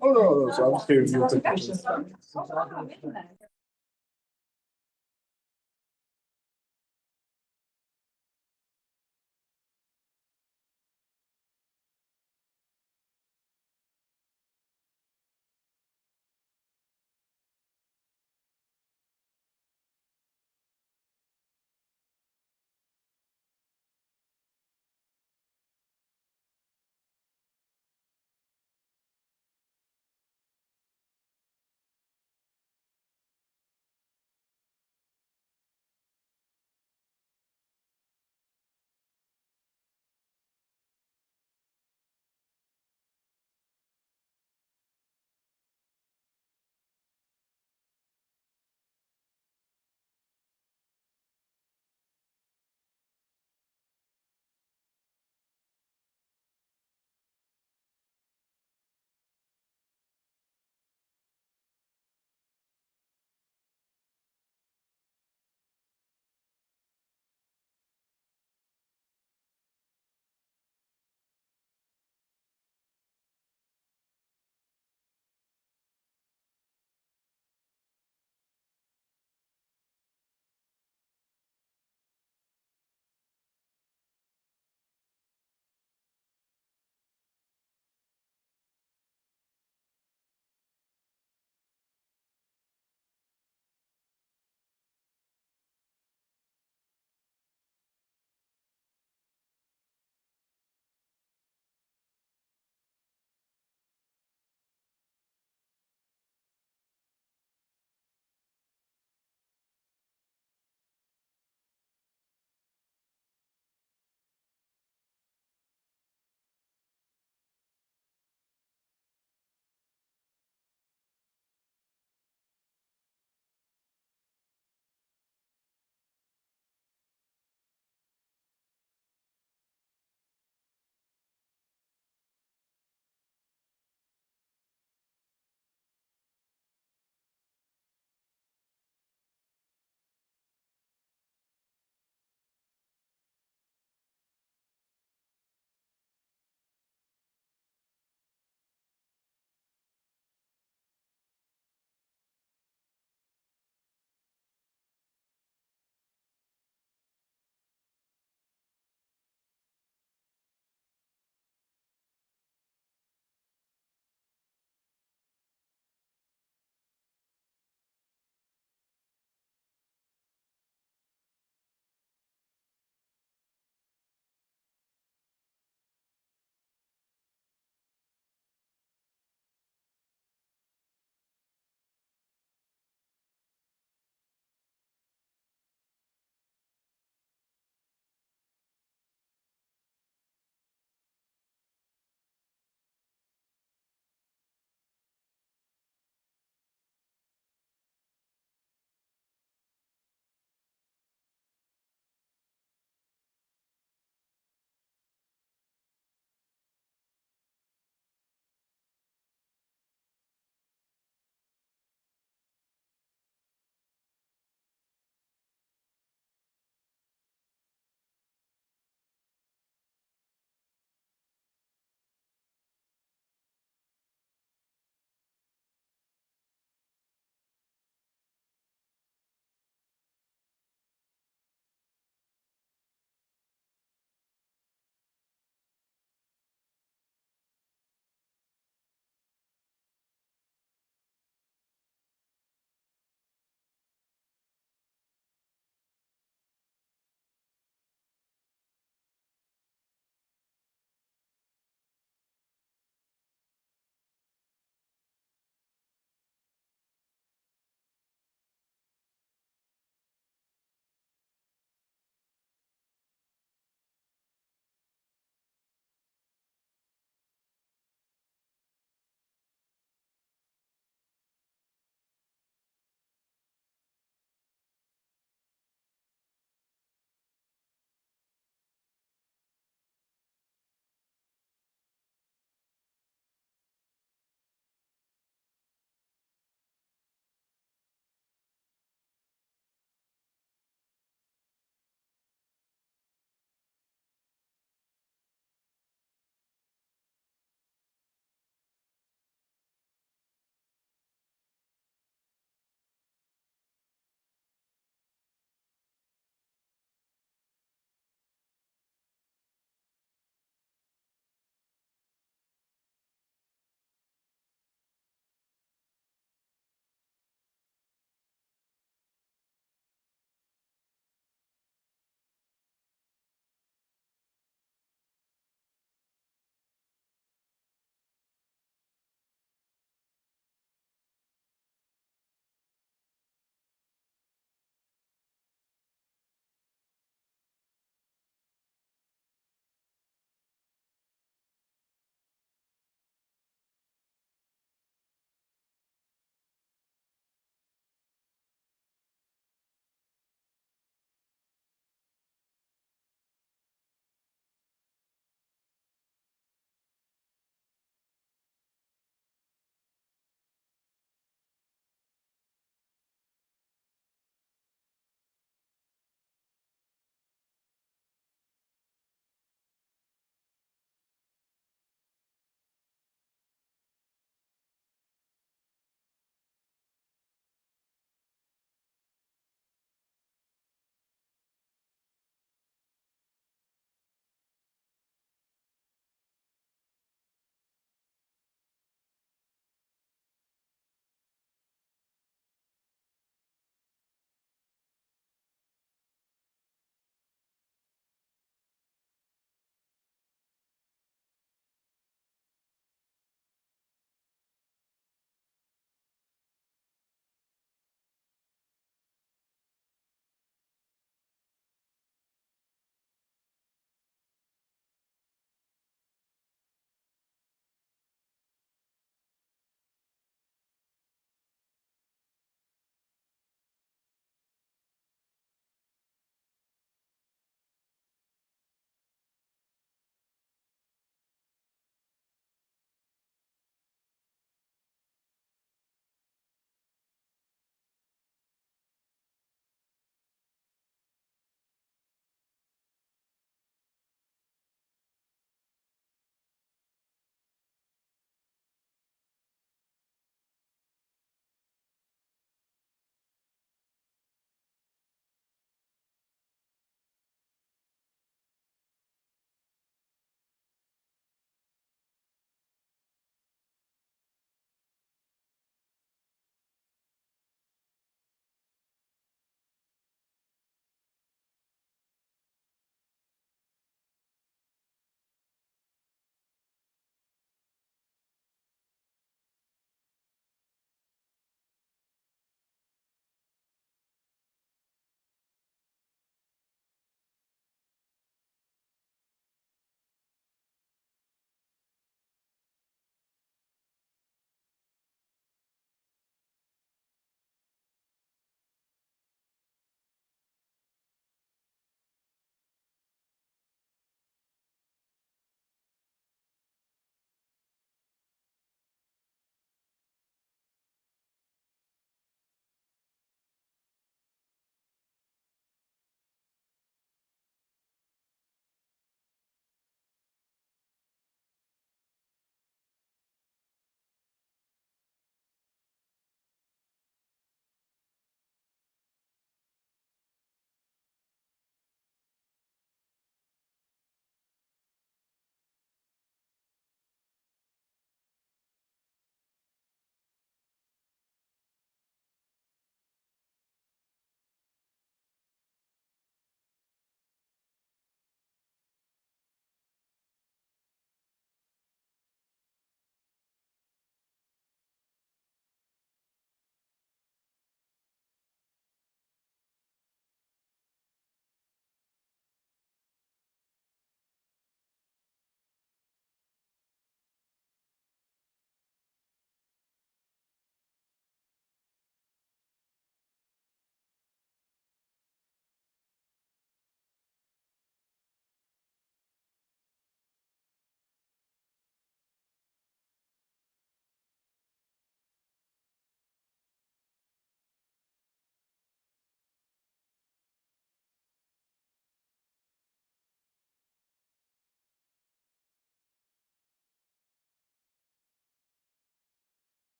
Oh, no, so I'm just curious. You take pictures.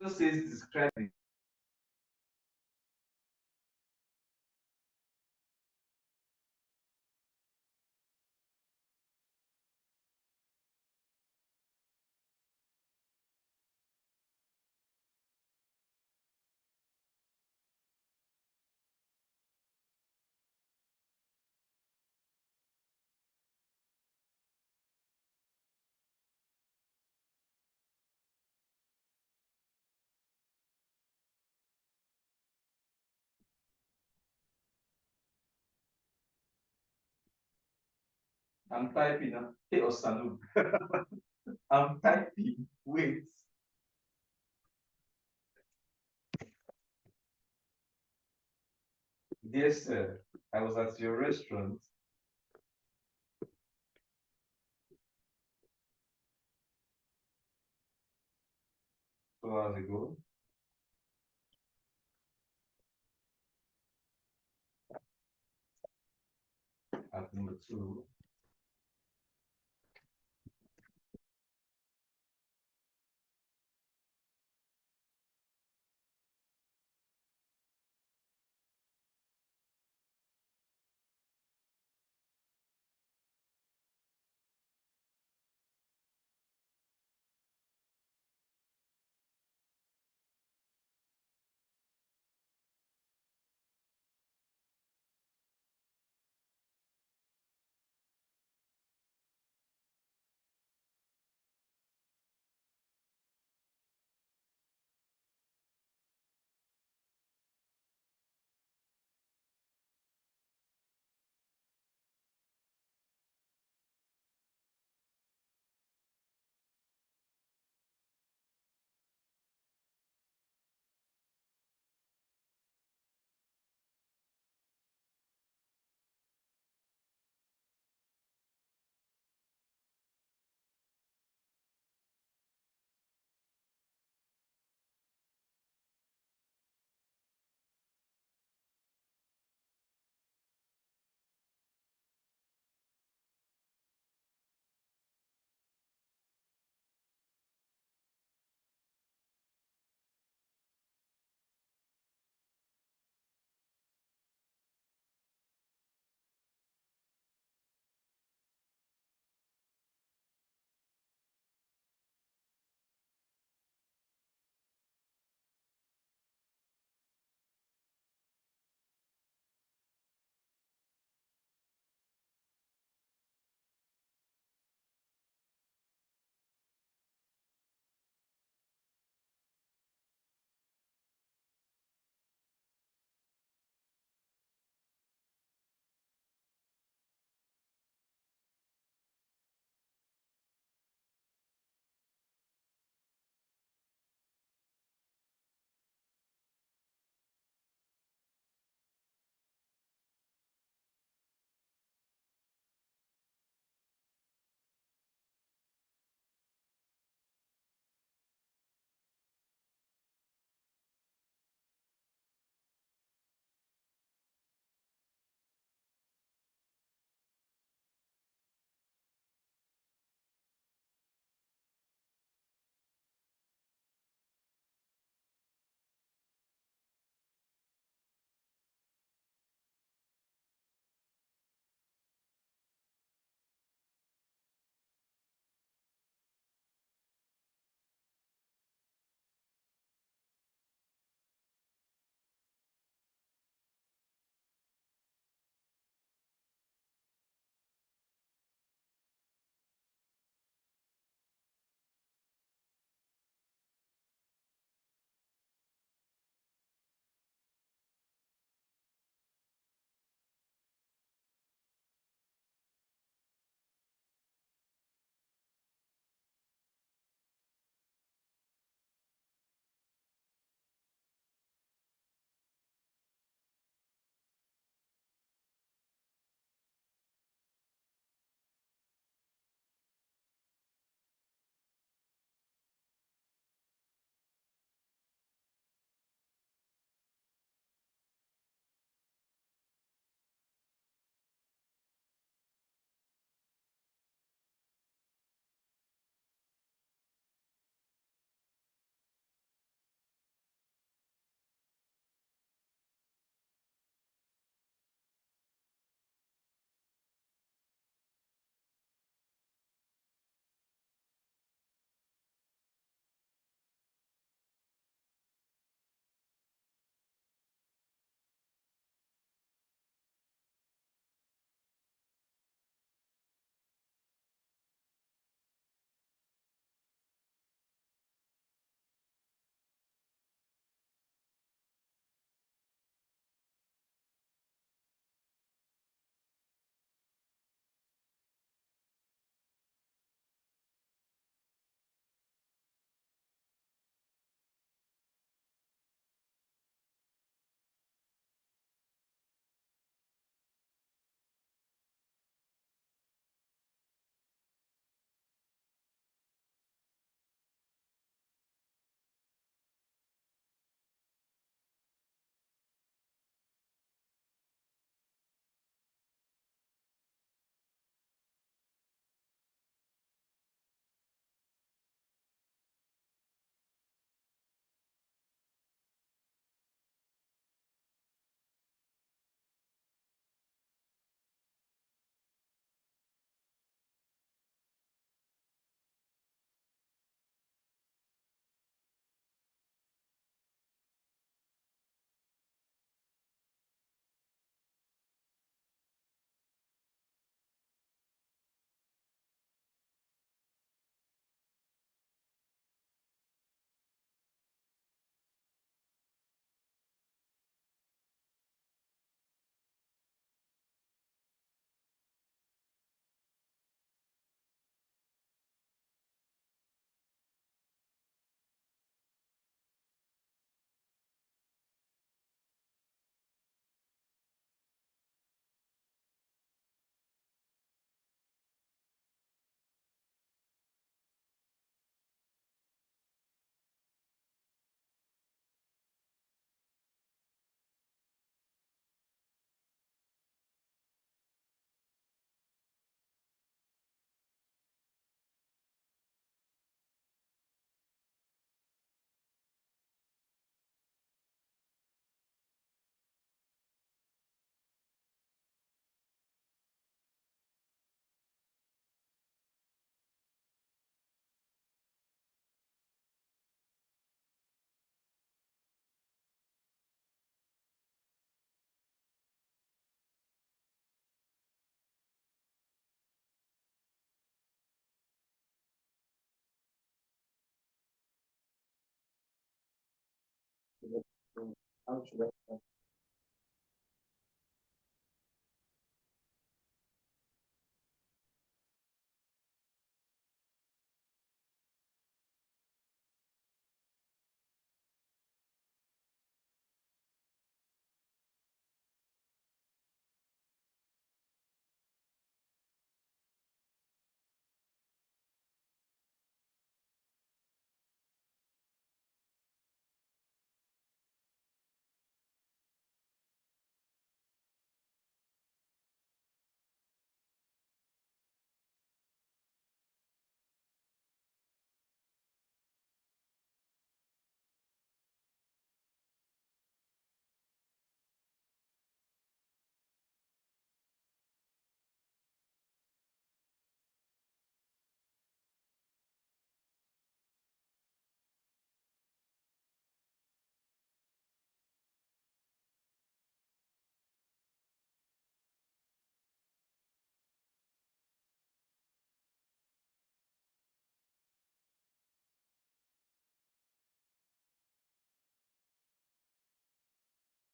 Just says describing. I'm typing. Hey, Osanu. I'm typing. Wait. Dear sir, I was at your restaurant 2 hours ago. At number 2. How should I?